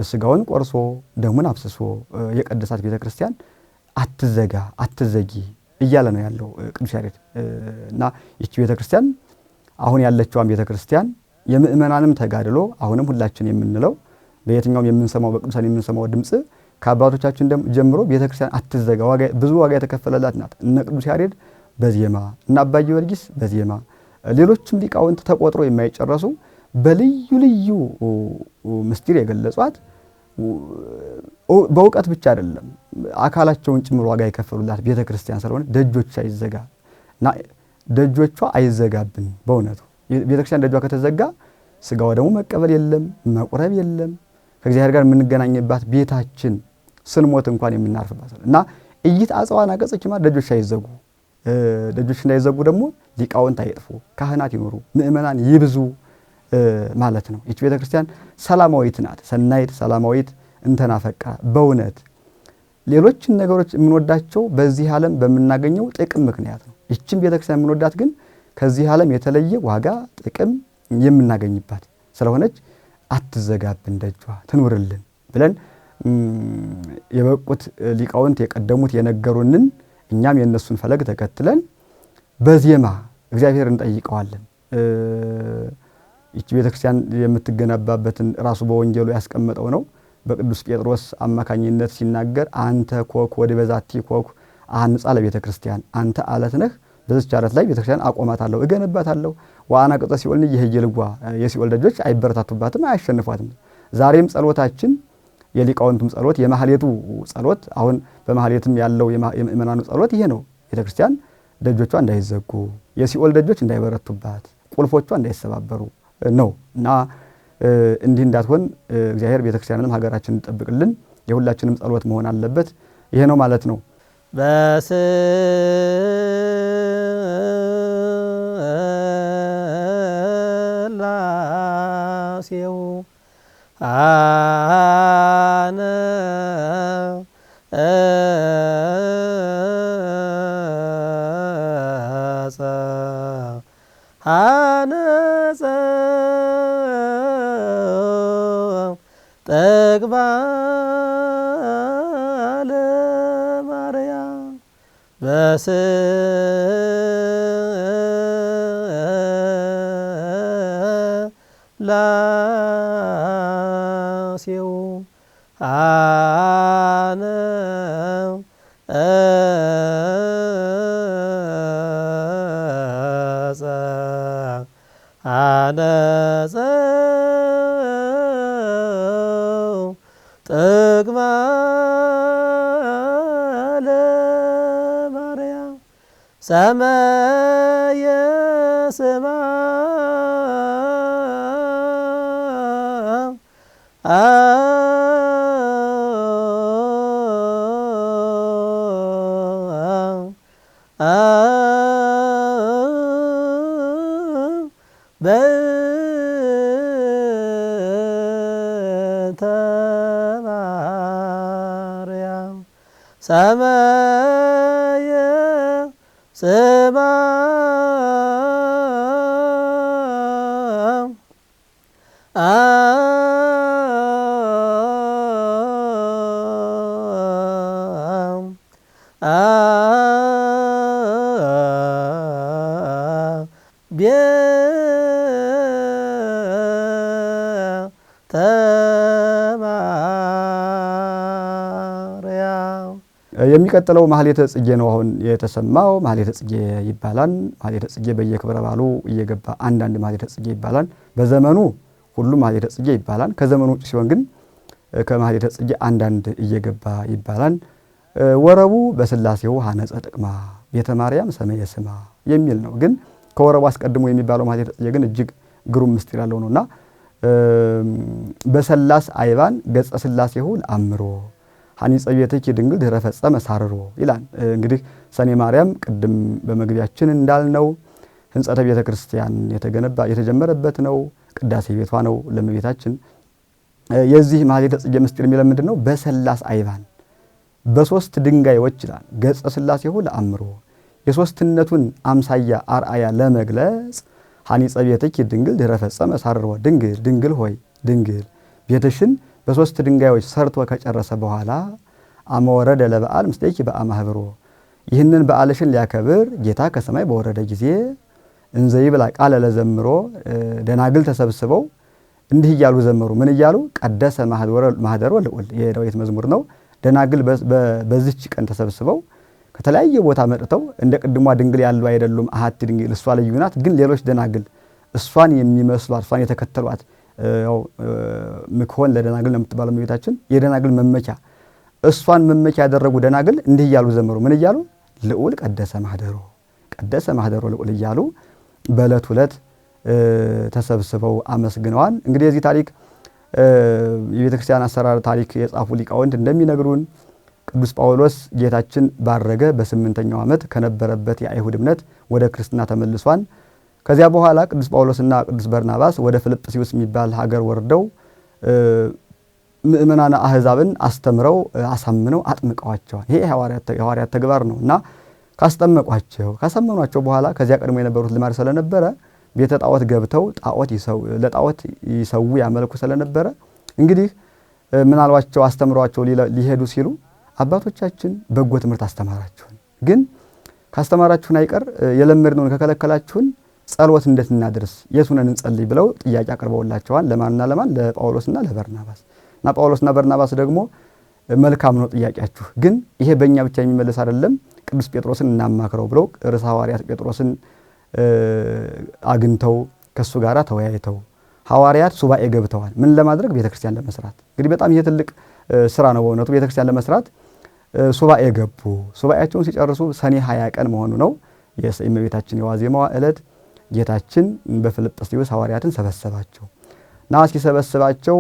ስጋውን ቆርሶ ደሙን አፍስሶ የቀደሳት ቤተ ክርስቲያን አትዘጋ አትዘጊ እያለ ነው ያለው ቅዱስ ያሬድ። እና ይህች ቤተ ክርስቲያን አሁን ያለችዋን ቤተ ክርስቲያን የምእመናንም ተጋድሎ አሁንም ሁላችን የምንለው በየትኛውም የምንሰማው በቅዱሳን የምንሰማው ድምጽ ከአባቶቻችን ጀምሮ ቤተ ክርስቲያን አትዘጋ ብዙ ዋጋ የተከፈለላት ናት። እነ ቅዱስ ያሬድ በዜማ እና አባ ጊዮርጊስ በዜማ ሌሎችም ሊቃውንት ተቆጥሮ የማይጨረሱ በልዩ ልዩ ምስጢር የገለጿት በእውቀት ብቻ አይደለም አካላቸውን ጭምር ዋጋ የከፈሉላት ቤተ ክርስቲያን ስለሆነ ደጆቿ አይዘጋ እና ደጆቿ አይዘጋብን። በእውነቱ ቤተ ክርስቲያን ደጇ ከተዘጋ ስጋው ደግሞ መቀበል የለም መቁረብ የለም ከእግዚአብሔር ጋር የምንገናኝባት ቤታችን ስንሞት እንኳን የምናርፍባት እና ኢይትአጽዋና ቅጽኪ ደጆች አይዘጉ። ደጆች እንዳይዘጉ ደግሞ ሊቃውንት አይጥፉ፣ ካህናት ይኖሩ፣ ምእመናን ይብዙ ማለት ነው። ይህች ቤተ ክርስቲያን ሰላማዊት ናት። ሰናይት ሰላማዊት እንተናፈቃ በእውነት ሌሎችን ነገሮች የምንወዳቸው በዚህ ዓለም በምናገኘው ጥቅም ምክንያት ነው። ይህችን ቤተ ክርስቲያን የምንወዳት ግን ከዚህ ዓለም የተለየ ዋጋ ጥቅም የምናገኝባት ስለሆነች አትዘጋብን ደጇ ትኑርልን ብለን የበቁት ሊቃውንት የቀደሙት የነገሩንን እኛም የነሱን ፈለግ ተከትለን በዜማ እግዚአብሔር እንጠይቀዋለን። ይህች ቤተክርስቲያን የምትገነባበትን ራሱ በወንጌሉ ያስቀመጠው ነው። በቅዱስ ጴጥሮስ አማካኝነት ሲናገር አንተ ኮክ ወደ በዛቲ ኮክ አንጻ ለቤተክርስቲያን አንተ አለት ነህ፣ በዚች አለት ላይ ቤተክርስቲያን አቆማታለሁ እገነባታለሁ። ዋና ቅጠ ሲኦል ይሄየልጓ የሲኦል ደጆች አይበረታቱባትም አያሸንፏትም። ዛሬም ጸሎታችን የሊቃውንቱም ጸሎት የማህሌቱ ጸሎት አሁን በማህሌትም ያለው የምእመናኑ ጸሎት ይሄ ነው። ቤተክርስቲያን ደጆቿ እንዳይዘጉ የሲኦል ደጆች እንዳይበረቱባት ቁልፎቿ እንዳይሰባበሩ ነው እና እንዲህ እንዳትሆን እግዚአብሔር ቤተክርስቲያንንም ሀገራችንን እንጠብቅልን የሁላችንም ጸሎት መሆን አለበት። ይሄ ነው ማለት ነው።
በስላሴው አነ አነጸ ጠግባ ለማርያም በስላሴው አነ አነጸ ጠግባ ለማርያም ሰመየ ሰማይ በእንተ ማርያም ሰመየ
የሚቀጥለው ማህሌተ ጽጌ ነው አሁን የተሰማው። ማህሌተ ጽጌ ይባላል። ማህሌተ ጽጌ በየክብረ በዓሉ እየገባ አንዳንድ ማህሌተ ጽጌ ይባላል። በዘመኑ ሁሉም ማህሌተ ጽጌ ይባላል። ከዘመኑ ውጭ ሲሆን ግን ከማህሌተ ጽጌ አንዳንድ እየገባ ይባላል። ወረቡ በስላሴው ሐነጸ ጥቅማ ቤተ ማርያም ሰመየ ስማ የሚል ነው። ግን ከወረቡ አስቀድሞ የሚባለው ማህሌተ ጽጌ ግን እጅግ ግሩም ምስጢር ያለው ነውና በሰላስ አይባን ገጸ ስላሴሁ ለአምሮ ሐኒጸ ቤትኪ ድንግል ድኅረ ፈጸመ ሳርሮ ይላል። እንግዲህ ሰኔ ማርያም ቅድም በመግቢያችን እንዳልነው ህንጸተ ቤተ ክርስቲያን የተጀመረበት ነው። ቅዳሴ ቤቷ ነው ለእመቤታችን። የዚህ ማህሌተ ጽጌ ምስጢር የሚለው ምንድን ነው? በሰላስ አይባን በሶስት ድንጋዮች ይላል ገጸ ስላሴሁ ለአምሮ የሶስትነቱን አምሳያ አርአያ ለመግለጽ ሐኒጸ ቤትኪ ድንግል ድኅረ ፈጸመ ሳርሮ ድንግል ሆይ ድንግል ቤትሽን በሶስት ድንጋዮች ሰርቶ ከጨረሰ በኋላ አመወረደ ለበዓል ምስሌኪ በአማህብሮ ይህንን በዓልሽን ሊያከብር ጌታ ከሰማይ በወረደ ጊዜ እንዘይብላ ቃለ ለዘምሮ ደናግል ተሰብስበው እንዲህ እያሉ ዘመሩ። ምን እያሉ? ቀደሰ ማህደሮ ልዑል የዳዊት መዝሙር ነው። ደናግል በዚች ቀን ተሰብስበው ከተለያየ ቦታ መጥተው እንደ ቅድሟ ድንግል ያሉ አይደሉም። አሐቲ ድንግል እሷ ልዩ ናት። ግን ሌሎች ደናግል እሷን የሚመስሏት እሷን የተከተሏት ምክሆን ለደናግል ነው የምትባለው እመቤታችን የደናግል መመኪያ እሷን መመኪያ ያደረጉ ደናግል እንዲህ እያሉ ዘመሩ። ምን እያሉ? ልዑል ቀደሰ ማህደሮ ልዑል እያሉ በዕለት ዕለት ተሰብስበው አመስግነዋል። እንግዲህ የዚህ ታሪክ የቤተ ክርስቲያን አሰራር ታሪክ የጻፉ ሊቃውንት እንደሚነግሩን ቅዱስ ጳውሎስ ጌታችን ባረገ በ8ኛው ዓመት ከነበረበት የአይሁድ እምነት ወደ ክርስትና ተመልሷል። ከዚያ በኋላ ቅዱስ ጳውሎስና ቅዱስ በርናባስ ወደ ፊልጵስዩስ የሚባል ሀገር ወርደው ምእመናነ አሕዛብን አስተምረው አሳምነው አጥምቀዋቸዋል። ይሄ የሐዋርያት ተግባር ነው እና ካሰመኗቸው በኋላ ከዚያ ቀድሞ የነበሩት ልማድ ስለነበረ ቤተ ጣዖት ገብተው ለጣዖት ይሰው ያመልኩ ስለነበረ እንግዲህ ምናልባቸው አስተምሯቸው ሊሄዱ ሲሉ አባቶቻችን በጎ ትምህርት አስተማራችሁን፣ ግን ካስተማራችሁን አይቀር የለመድነውን ከከለከላችሁን ጸሎት እንዴት እናድርስ የቱን እንጸልይ ብለው ጥያቄ አቅርበውላቸዋል። ለማንና ለማን? ለጳውሎስና ለበርናባስ። እና ጳውሎስና በርናባስ ደግሞ መልካም ነው ጥያቄያችሁ፣ ግን ይሄ በእኛ ብቻ የሚመለስ አይደለም፣ ቅዱስ ጴጥሮስን እናማክረው ብለው ርዕሰ ሐዋርያት ጴጥሮስን አግኝተው ከሱ ጋር ተወያይተው ሐዋርያት ሱባኤ ገብተዋል። ምን ለማድረግ? ቤተክርስቲያን ለመስራት። እንግዲህ በጣም ይሄ ትልቅ ስራ ነው በእውነቱ። ቤተክርስቲያን ለመስራት ሱባኤ ገቡ። ሱባኤያቸውን ሲጨርሱ ሰኔ 20 ቀን መሆኑ ነው የእመቤታችን የዋዜማዋ ዕለት ጌታችን በፊልጵስዩስ ሐዋርያትን ሰበሰባቸው እና ሲሰበስባቸው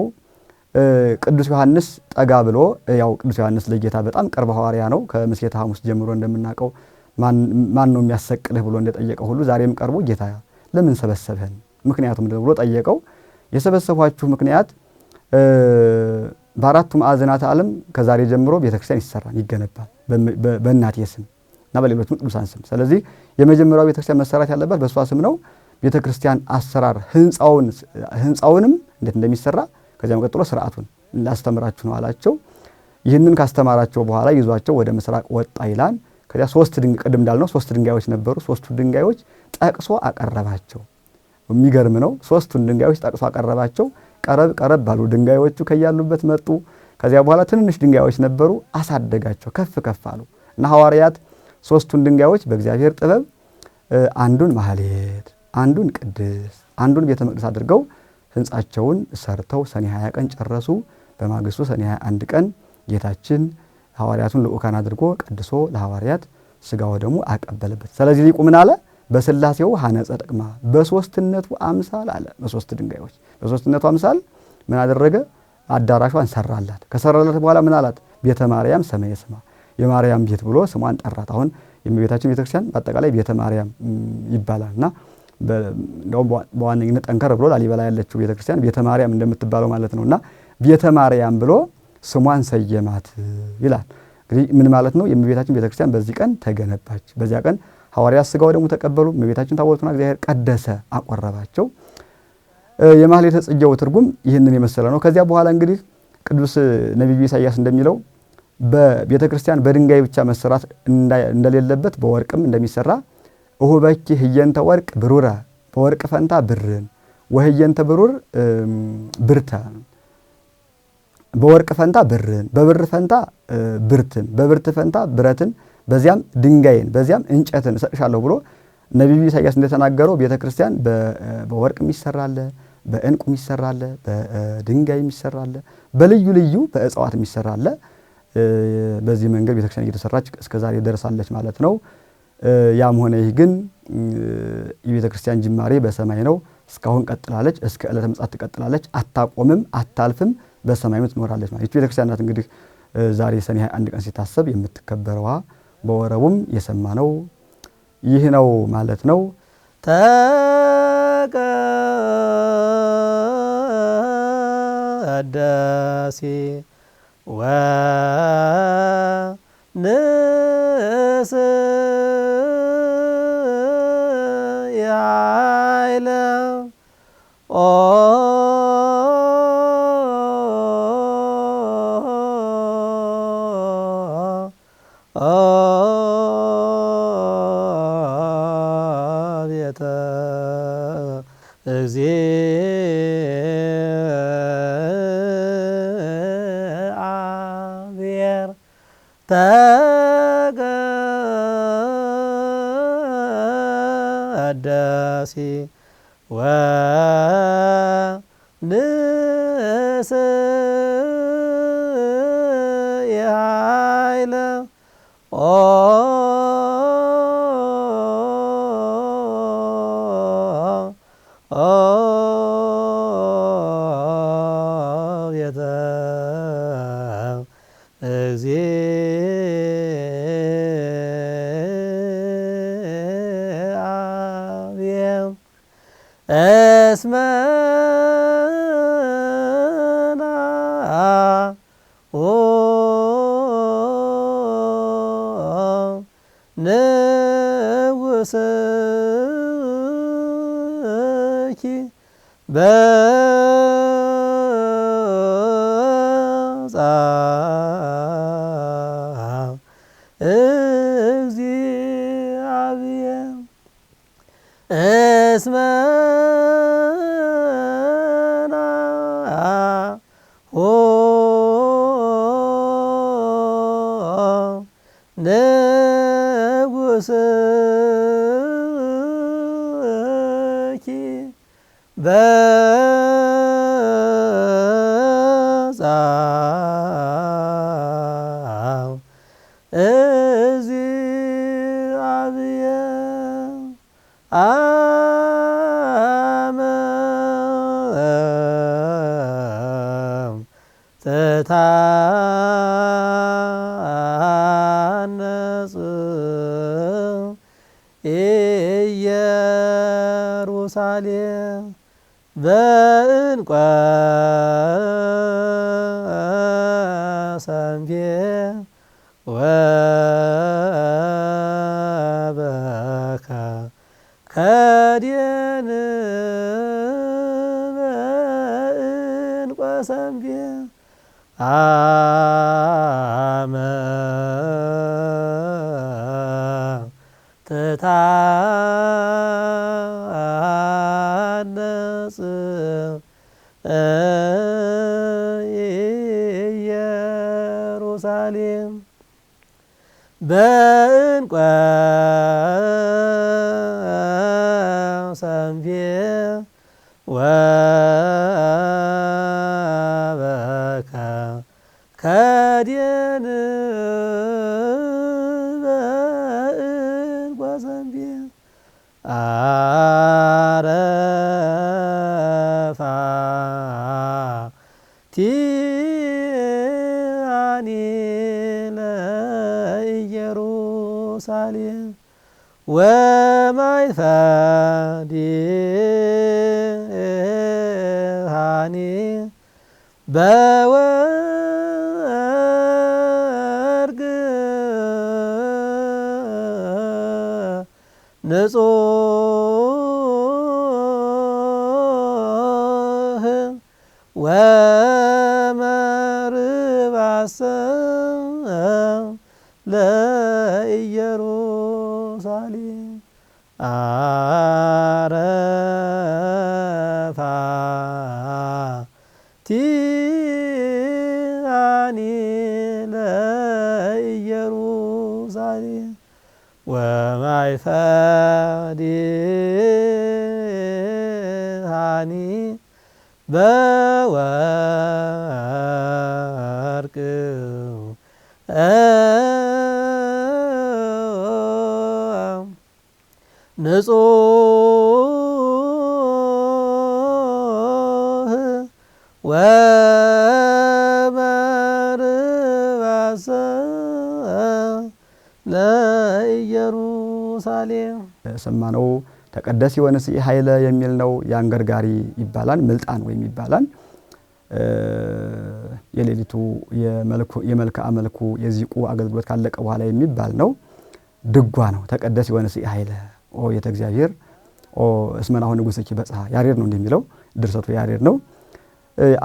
ቅዱስ ዮሐንስ ጠጋ ብሎ ያው ቅዱስ ዮሐንስ ለጌታ በጣም ቅርብ ሐዋርያ ነው። ከምሴተ ሐሙስ ጀምሮ እንደምናውቀው ማን ነው የሚያሰቅልህ ብሎ እንደጠየቀው ሁሉ ዛሬም ቀርቦ ጌታ ለምን ሰበሰብህን ምክንያቱም ብሎ ጠየቀው። የሰበሰቧችሁ ምክንያት በአራቱ ማዕዘናት ዓለም ከዛሬ ጀምሮ ቤተክርስቲያን ይሰራል ይገነባል በእናቴ ስም እና በሌሎችም ቅዱሳን ስም። ስለዚህ የመጀመሪያው ቤተክርስቲያን መሰራት ያለበት በእሷ ስም ነው። ቤተክርስቲያን አሰራር ህንፃውንም እንዴት እንደሚሰራ ከዚያም ቀጥሎ ስርዓቱን ላስተምራችሁ ነው አላቸው። ይህንን ካስተማራቸው በኋላ ይዟቸው ወደ ምስራቅ ወጣ ይላል። ከዚያ ቅድም እንዳልነው 3 ድንጋዮች ነበሩ። 3ቱ ድንጋዮች ጠቅሶ አቀረባቸው። የሚገርም ነው። 3ቱን ድንጋዮች ጠቅሶ አቀረባቸው። ቀረብ ባሉ ድንጋዮቹ ከያሉበት መጡ። ከዚያ በኋላ ትንንሽ ድንጋዮች ነበሩ፣ አሳደጋቸው፣ ከፍ አሉ እና ሐዋርያት 3ቱን ድንጋዮች በእግዚአብሔር ጥበብ አንዱን ማህሌት፣ አንዱን ቅድስት፣ አንዱን ቤተ መቅደስ አድርገው ህንጻቸውን ሰርተው ሰኔ 20 ቀን ጨረሱ። በማግስቱ ሰኔ 21 ቀን ጌታችን ሐዋርያቱን ልዑካን አድርጎ ቀድሶ ለሐዋርያት ሥጋው ደሙ አቀበለበት። ስለዚህ ሊቁ ምን አለ? በስላሴው ሐነጸ ጥቅማ በሶስትነቱ አምሳል አለ። በሶስትነቱ አምሳል ምን አደረገ? አዳራሿን ሰራላት። ከሰራላት በኋላ ምን አላት? ቤተ ማርያም ሰመየ ስማ የማርያም ቤት ብሎ ስሟን ጠራት። አሁን የእመቤታችን ቤተክርስቲያን በአጠቃላይ ቤተ ማርያም ይባላልና እንደውም በዋነኝነት ጠንከር ብሎ ላሊበላ ያለችው ቤተክርስቲያን ቤተ ማርያም እንደምትባለው ማለት ነውና ቤተ ማርያም ብሎ ስሟን ሰየማት ይላል። እንግዲህ ምን ማለት ነው? የእመቤታችን ቤተክርስቲያን በዚህ ቀን ተገነባች። በዚያ ቀን ሐዋርያት ሥጋው ደሙ ተቀበሉ። እመቤታችን ታቦቱን እግዚአብሔር ቀደሰ አቆረባቸው። የማህሌተ ጽጌው ትርጉም ይህንን የመሰለ ነው። ከዚያ በኋላ እንግዲህ ቅዱስ ነቢዩ ኢሳይያስ እንደሚለው በቤተክርስቲያን በድንጋይ ብቻ መሰራት እንደሌለበት በወርቅም እንደሚሰራ እሁበኪ ህየንተ ወርቅ ብሩረ በወርቅ ፈንታ ብርን ወህየንተ ብሩር ብርተ በወርቅ ፈንታ ብርን፣ በብር ፈንታ ብርትን፣ በብርት ፈንታ ብረትን፣ በዚያም ድንጋይን፣ በዚያም እንጨትን እሰጥሻለሁ ብሎ ነቢዩ ኢሳይያስ እንደተናገረው ቤተክርስቲያን በወርቅ የሚሰራለ፣ በእንቁ የሚሰራለ፣ በድንጋይ የሚሰራለ፣ በልዩ ልዩ በእጽዋት የሚሰራለ። በዚህ መንገድ ቤተክርስቲያን እየተሰራች እስከዛሬ ደርሳለች ማለት ነው። ያም ሆነ ይህ ግን የቤተክርስቲያን ጅማሬ በሰማይ ነው። እስካሁን ቀጥላለች፣ እስከ ዕለተ ምጽአት ትቀጥላለች፣ አታቆምም፣ አታልፍም፣ በሰማይም ትኖራለች ማለት። ቤተክርስቲያን ናት እንግዲህ ዛሬ ሰኔ 21 ቀን ሲታሰብ የምትከበረዋ በወረቡም የሰማነው ይህ ነው ማለት ነው።
ተቀደሲ ወንስእ ያይለ ቤተ እግዚአብሔር ተቀደሲ ወንስእ ያይለ ቤተ እግዚአብሔር እስመ ንውስኪ በጻ እግዚአብሔር እስመ ንውስኪ በጻ እግዚአብሔር አመ ትታነጽ ኢየሩሳሌም በዕንቈ ሰንፔር ወበከዲን በዕንቈ ሰንፔር አመ ትታነጽ ኢየሩሳሌም በዕንቈ ሰንፔር ወበከዲን በዕንቈ ሰንፔር አረፋቲአኒ ለኢየሩሳሌም ወማይፈዲሃኒ በወርቅ ንጹሕ ወመርባሰ ለኢየሩሳሌም አረፋቲአኒ ለኢየሩሳሌም ወማይፈዲሃኒ በወርቅ ንጹህ ወመርባሰ ለኢየሩሳሌም።
ሰማነው ተቀደስ ወንስኢ ኃይለ የሚል ነው። ያንገርጋሪ ይባላል፣ ምልጣን ወይም ይባላል። የሌሊቱ የመልክዓ መልኩ የዚቁ አገልግሎት ካለቀ በኋላ የሚባል ነው። ድጓ ነው። ተቀደስ ወንስኢ ኃይለ ኦ የተ እግዚአብሔር ኦ እስመናሁ ንጉሥኪ በጽሐ ያሬድ ነው እንደሚለው ድርሰቱ ያሬድ ነው።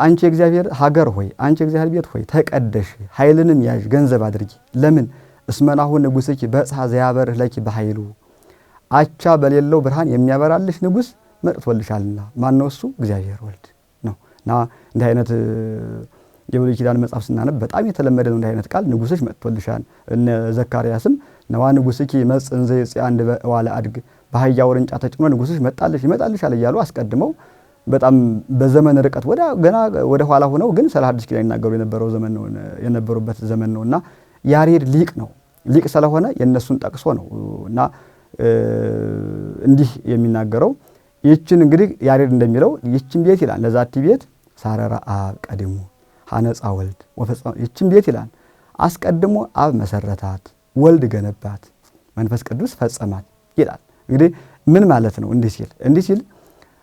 አንቺ የእግዚአብሔር ሀገር ሆይ፣ አንቺ የእግዚአብሔር ቤት ሆይ ተቀደሽ፣ ኃይልንም ያዥ ገንዘብ አድርጊ። ለምን? እስመናሁ ንጉሥኪ በጽሐ ዘያበርህ ለኪ በኃይሉ፣ አቻ በሌለው ብርሃን የሚያበራልሽ ንጉሥ መጥቶልሻልና። ማን ነው እሱ? እግዚአብሔር ወልድ ነው። እና እንዲህ አይነት የብሉይ ኪዳን መጽሐፍ ስናነብ በጣም የተለመደ ነው። እንዲህ አይነት ቃል ንጉሥሽ መጥቶልሻል። እነ ዘካርያስም ነዋ ንጉሥኪ ይመጽእ እንዘ ይጽአ እምዋለ አድግ፣ በአህያ ውርንጫ ተጭኖ ንጉሥሽ ይመጣልሻል እያሉ አስቀድመው በጣም በዘመን ርቀት ገና ወደ ኋላ ሆነው ግን ስለ ሐዲስ ኪዳን ይናገሩ የነበሩበት ዘመን ነው። እና ያሬድ ሊቅ ነው። ሊቅ ስለሆነ የእነሱን ጠቅሶ ነው እና እንዲህ የሚናገረው። ይችን እንግዲህ ያሬድ እንደሚለው ይችን ቤት ይላል ለዛቲ ቤት ሳረራ አብ ቀድሞ ሐነጻ ወልድ ወፈጸመ። ይችን ቤት ይላል አስቀድሞ አብ መሰረታት፣ ወልድ ገነባት፣ መንፈስ ቅዱስ ፈጸማት ይላል። እንግዲህ ምን ማለት ነው? እንዲህ ሲል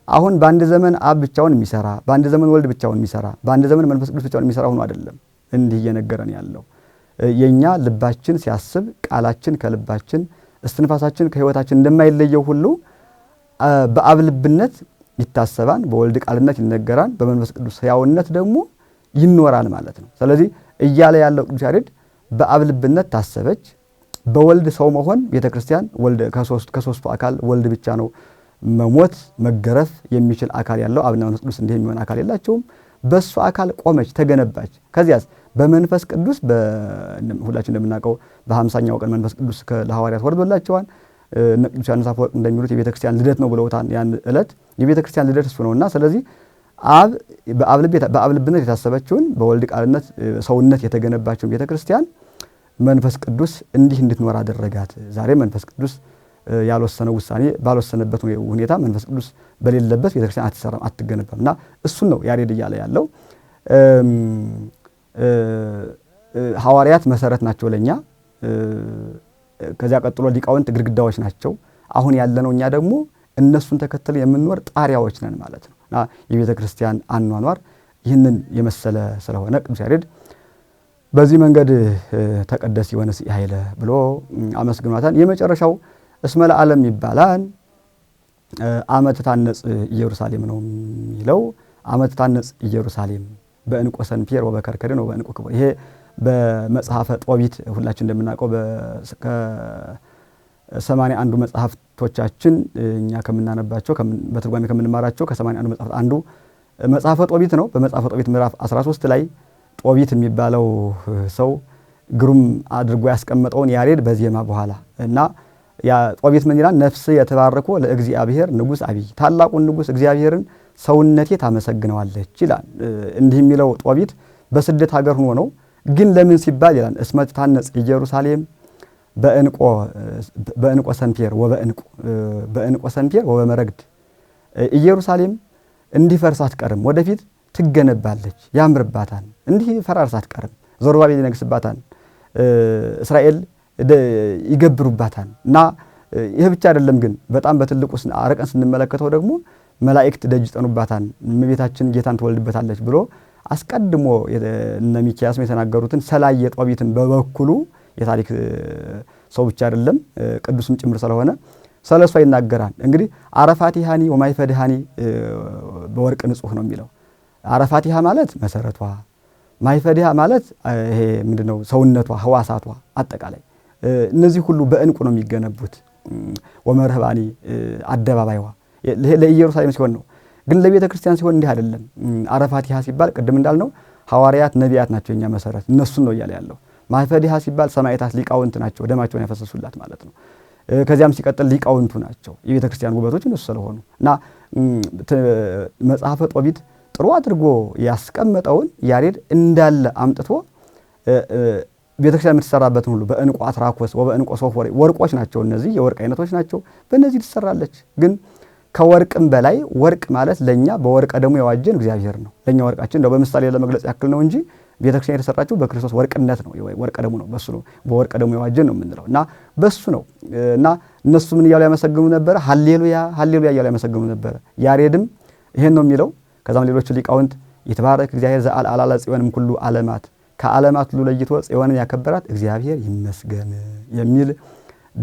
አሁን በአንድ ዘመን አብ ብቻውን የሚሰራ፣ በአንድ ዘመን ወልድ ብቻውን የሚሰራ፣ በአንድ ዘመን መንፈስ ቅዱስ ብቻውን የሚሰራ ሆኖ አይደለም እንዲህ እየነገረን ያለው። የኛ ልባችን ሲያስብ ቃላችን ከልባችን እስትንፋሳችን ከሕይወታችን እንደማይለየው ሁሉ በአብ ልብነት ይታሰባል፣ በወልድ ቃልነት ይነገራል፣ በመንፈስ ቅዱስ ሕያውነት ደግሞ ይኖራል ማለት ነው። ስለዚህ እያለ ያለው ቅዱስ ያሬድ በአብ ልብነት ታሰበች፣ በወልድ ሰው መሆን ቤተክርስቲያን ወልድ ከሶስቱ አካል ወልድ ብቻ ነው መሞት መገረፍ የሚችል አካል ያለው። አብና መንፈስ ቅዱስ እንዲህ የሚሆን አካል የላቸውም። በሱ አካል ቆመች፣ ተገነባች። ከዚያስ በመንፈስ ቅዱስ ሁላችን እንደምናውቀው በ50ኛው ቀን መንፈስ ቅዱስ ለሐዋርያት ወርዶላቸዋል። ቅዱስ ዮሐንስ አፈወርቅ እንደሚሉት የቤተክርስቲያን ልደት ነው ብለውታል። ያን ዕለት የቤተክርስቲያን ልደት እሱ ነውና ስለዚህ በአብ ልብነት የታሰበችውን በወልድ ቃልነት ሰውነት የተገነባችውን ቤተክርስቲያን መንፈስ ቅዱስ እንዲህ እንድትኖር አደረጋት። ዛሬ መንፈስ ቅዱስ ያልወሰነው ውሳኔ ባልወሰነበት ሁኔታ መንፈስ ቅዱስ በሌለበት ቤተክርስቲያን አትሰራም፣ አትገነባም። እና እሱን ነው ያሬድ እያለ ያለው። ሐዋርያት መሰረት ናቸው ለኛ። ከዚያ ቀጥሎ ሊቃውንት ግድግዳዎች ናቸው። አሁን ያለነው እኛ ደግሞ እነሱን ተከትለ የምንኖር ጣሪያዎች ነን ማለት ነው። እና የቤተ ክርስቲያን አኗኗር ይህንን የመሰለ ስለሆነ ቅዱስ ያሬድ በዚህ መንገድ ተቀደስ ወንስኢ ኃይለ ብሎ አመስግኗታል። የመጨረሻው እስመ ለዓለም ይባላል። ዓመት ታነጽ ኢየሩሳሌም ነው የሚለው። ዓመት ታነጽ ኢየሩሳሌም በዕንቆ ሰንፔር ወበከርከድን ወበዕንቆ ክቡር። ይሄ በመጽሐፈ ጦቢት ሁላችን እንደምናውቀው ከ81 መጽሐፍቶቻችን እኛ ከምናነባቸው በትርጓሜ ከምንማራቸው ከ81 መጽሐፍት አንዱ መጽሐፈ ጦቢት ነው። በመጽሐፈ ጦቢት ምዕራፍ 13 ላይ ጦቢት የሚባለው ሰው ግሩም አድርጎ ያስቀመጠውን ያሬድ በዜማ በኋላ እና ያ ጦቢት ምን ይላል? ነፍስ የተባረኮ ለእግዚአብሔር ንጉሥ አብይ፣ ታላቁን ንጉሥ እግዚአብሔርን ሰውነቴ ታመሰግነዋለች ይላል። እንዲህ የሚለው ጦቢት በስደት ሀገር ሆኖ ነው። ግን ለምን ሲባል ይላል እስመ ትታነጽ ኢየሩሳሌም በዕንቆ ሰንፔር በዕንቆ ሰንፔር ወበመረግድ። ኢየሩሳሌም እንዲፈርስ አትቀርም፣ ወደፊት ትገነባለች፣ ያምርባታል። እንዲህ ፈራርስ አትቀርም፣ ዘሩባቤል ይነግስባታል፣ እስራኤል ይገብሩባታል። እና ይህ ብቻ አይደለም፣ ግን በጣም በትልቁ አረቀን ስንመለከተው ደግሞ መላእክት ደጅ ጠኑባታል፣ እመቤታችን ጌታን ትወልድበታለች ብሎ አስቀድሞ እነ ሚክያስ የተናገሩትን ሰላየ ጦቢትን በበኩሉ የታሪክ ሰው ብቻ አይደለም ቅዱስም ጭምር ስለሆነ ስለሷ ይናገራል። እንግዲህ አረፋቲሃኒ ወማይፈድሃኒ በወርቅ ንጹህ ነው የሚለው። አረፋቲሃ ማለት መሰረቷ፣ ማይፈድሃ ማለት ይሄ ምንድነው ሰውነቷ፣ ህዋሳቷ አጠቃላይ እነዚህ ሁሉ በዕንቁ ነው የሚገነቡት። ወመርህባኒ አደባባይዋ ለኢየሩሳሌም ሲሆን ነው። ግን ለቤተ ክርስቲያን ሲሆን እንዲህ አይደለም። አረፋቲሃ ሲባል ቅድም እንዳልነው ሐዋርያት ነቢያት ናቸው የኛ መሰረት እነሱን ነው እያለ ያለው። ማኅፈዲሃ ሲባል ሰማዕታት ሊቃውንት ናቸው ደማቸውን ያፈሰሱላት ማለት ነው። ከዚያም ሲቀጥል ሊቃውንቱ ናቸው የቤተ ክርስቲያን ውበቶች እነሱ ስለሆኑ እና መጽሐፈ ጦቢት ጥሩ አድርጎ ያስቀመጠውን ያሬድ እንዳለ አምጥቶ ቤተክርስቲያን የምትሰራበትን ሁሉ በእንቁ አትራኮስ ወበእንቁ ሶፎር ወርቆች ናቸው እነዚህ የወርቅ አይነቶች ናቸው። በእነዚህ ትሰራለች። ግን ከወርቅም በላይ ወርቅ ማለት ለኛ በወርቀ ደሙ የዋጀን እግዚአብሔር ነው። ለኛ ወርቃችን እንደው በምሳሌ ለመግለጽ ያክል ነው እንጂ ቤተክርስቲያን የተሰራችው በክርስቶስ ወርቅነት ነው። ወርቀ ደሙ ነው። በሱ ነው በወርቀ ደሙ የዋጀን ነው የምንለው እና በሱ ነው እና እነሱ ምን እያሉ ያመሰግኑ ነበር? ሃሌሉያ ሃሌሉያ እያሉ ያመሰግኑ ነበር። ያሬድም ይሄን ነው የሚለው። ከዛም ሌሎች ሊቃውንት ይትባረክ እግዚአብሔር ዘአልዓለ ጽዮንም ኩሉ ዓለማት ከዓለማት ሁሉ ለይቶ ጽዮንን ያከበራት እግዚአብሔር ይመስገን የሚል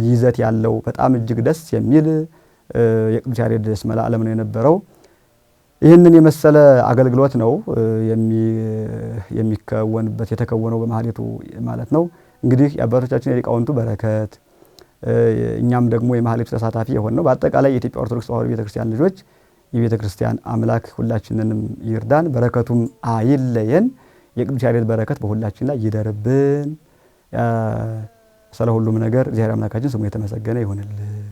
ይዘት ያለው በጣም እጅግ ደስ የሚል የቅዱስ ያሬድ ስመ ለዓለም ነው የነበረው። ይህንን የመሰለ አገልግሎት ነው የሚከወንበት የተከወነው በማህሌቱ ማለት ነው። እንግዲህ የአባቶቻችን የሊቃውንቱ በረከት እኛም ደግሞ የማህሌቱ ተሳታፊ የሆነው በአጠቃላይ የኢትዮጵያ ኦርቶዶክስ ተዋሕዶ ቤተክርስቲያን ልጆች የቤተክርስቲያን አምላክ ሁላችንንም ይርዳን፣ በረከቱም አይለየን። የቅዱስ ያሬድ በረከት በሁላችን ላይ ይደርብን። ስለ ሁሉም ነገር እግዚአብሔር አምላካችን ስሙ የተመሰገነ ይሁንልን።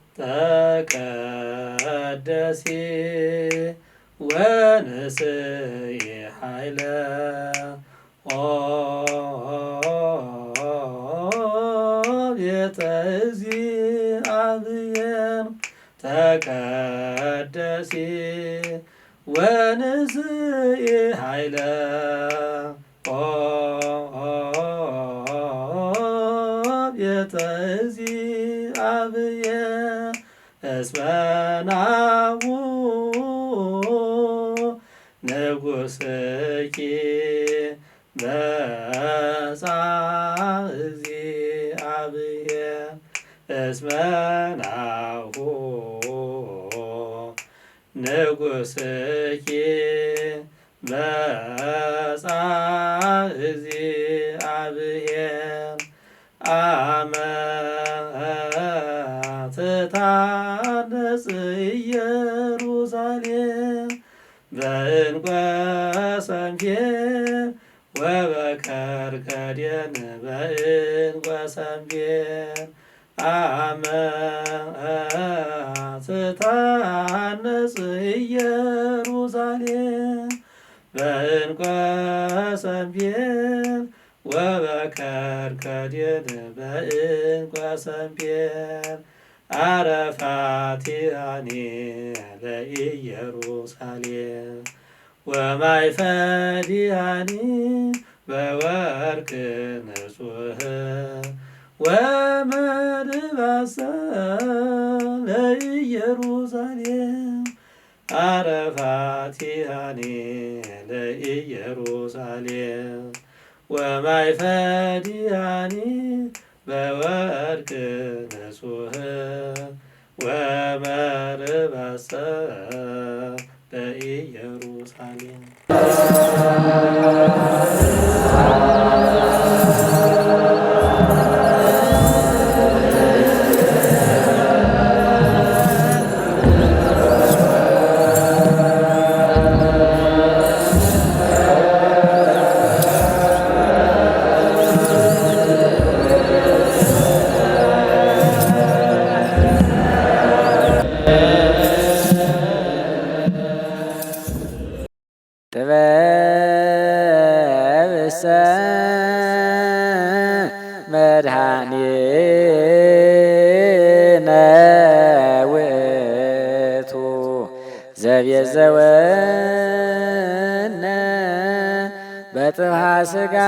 ተቀደሲ ወንስይ ኃይለ ቤተ እግዚአብሔር ተቀደሲ ወንስይ ኃይለ ቤተ እግዚአብሔር እስመ ናሁ ንጉሥኪ መጻ እግዚአብሔር እስመ ናሁ ንጉሥኪ መጻ እግዚአብሔር አመ ትታነጽ ኢየሩሳሌም በዕንቈ ሰንፔር ወበከርከዴን በዕንቈ ሰንፔር አመ ትታነጽ ኢየሩሳሌም በዕንቈ ሰንፔር ወበከርከዴን በዕንቈ ሰንፔር አረፋቲሃኒ ለኢየሩሳሌም ወማይፈዲሃኒ በወርቅ ንጹሕ ወመድባሰ ለኢየሩሳሌም አረፋቲሃኒ ለኢየሩሳሌም ወማይፈዲሃኒ በወርቅ ንጹሕ ወመርባሰ ለኢየሩሳሌም
ጥበብሰ መድኃኒነ ውእቱ ዘቤዘወነ በጥብሐ ሥጋሁ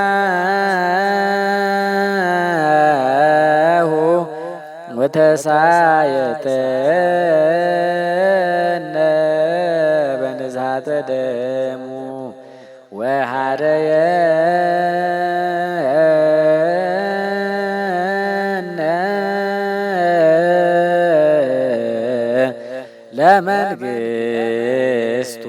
ወተሳየጠነ በንዝሐተ ደሙ ወሃደየነ ለመንግሥቱ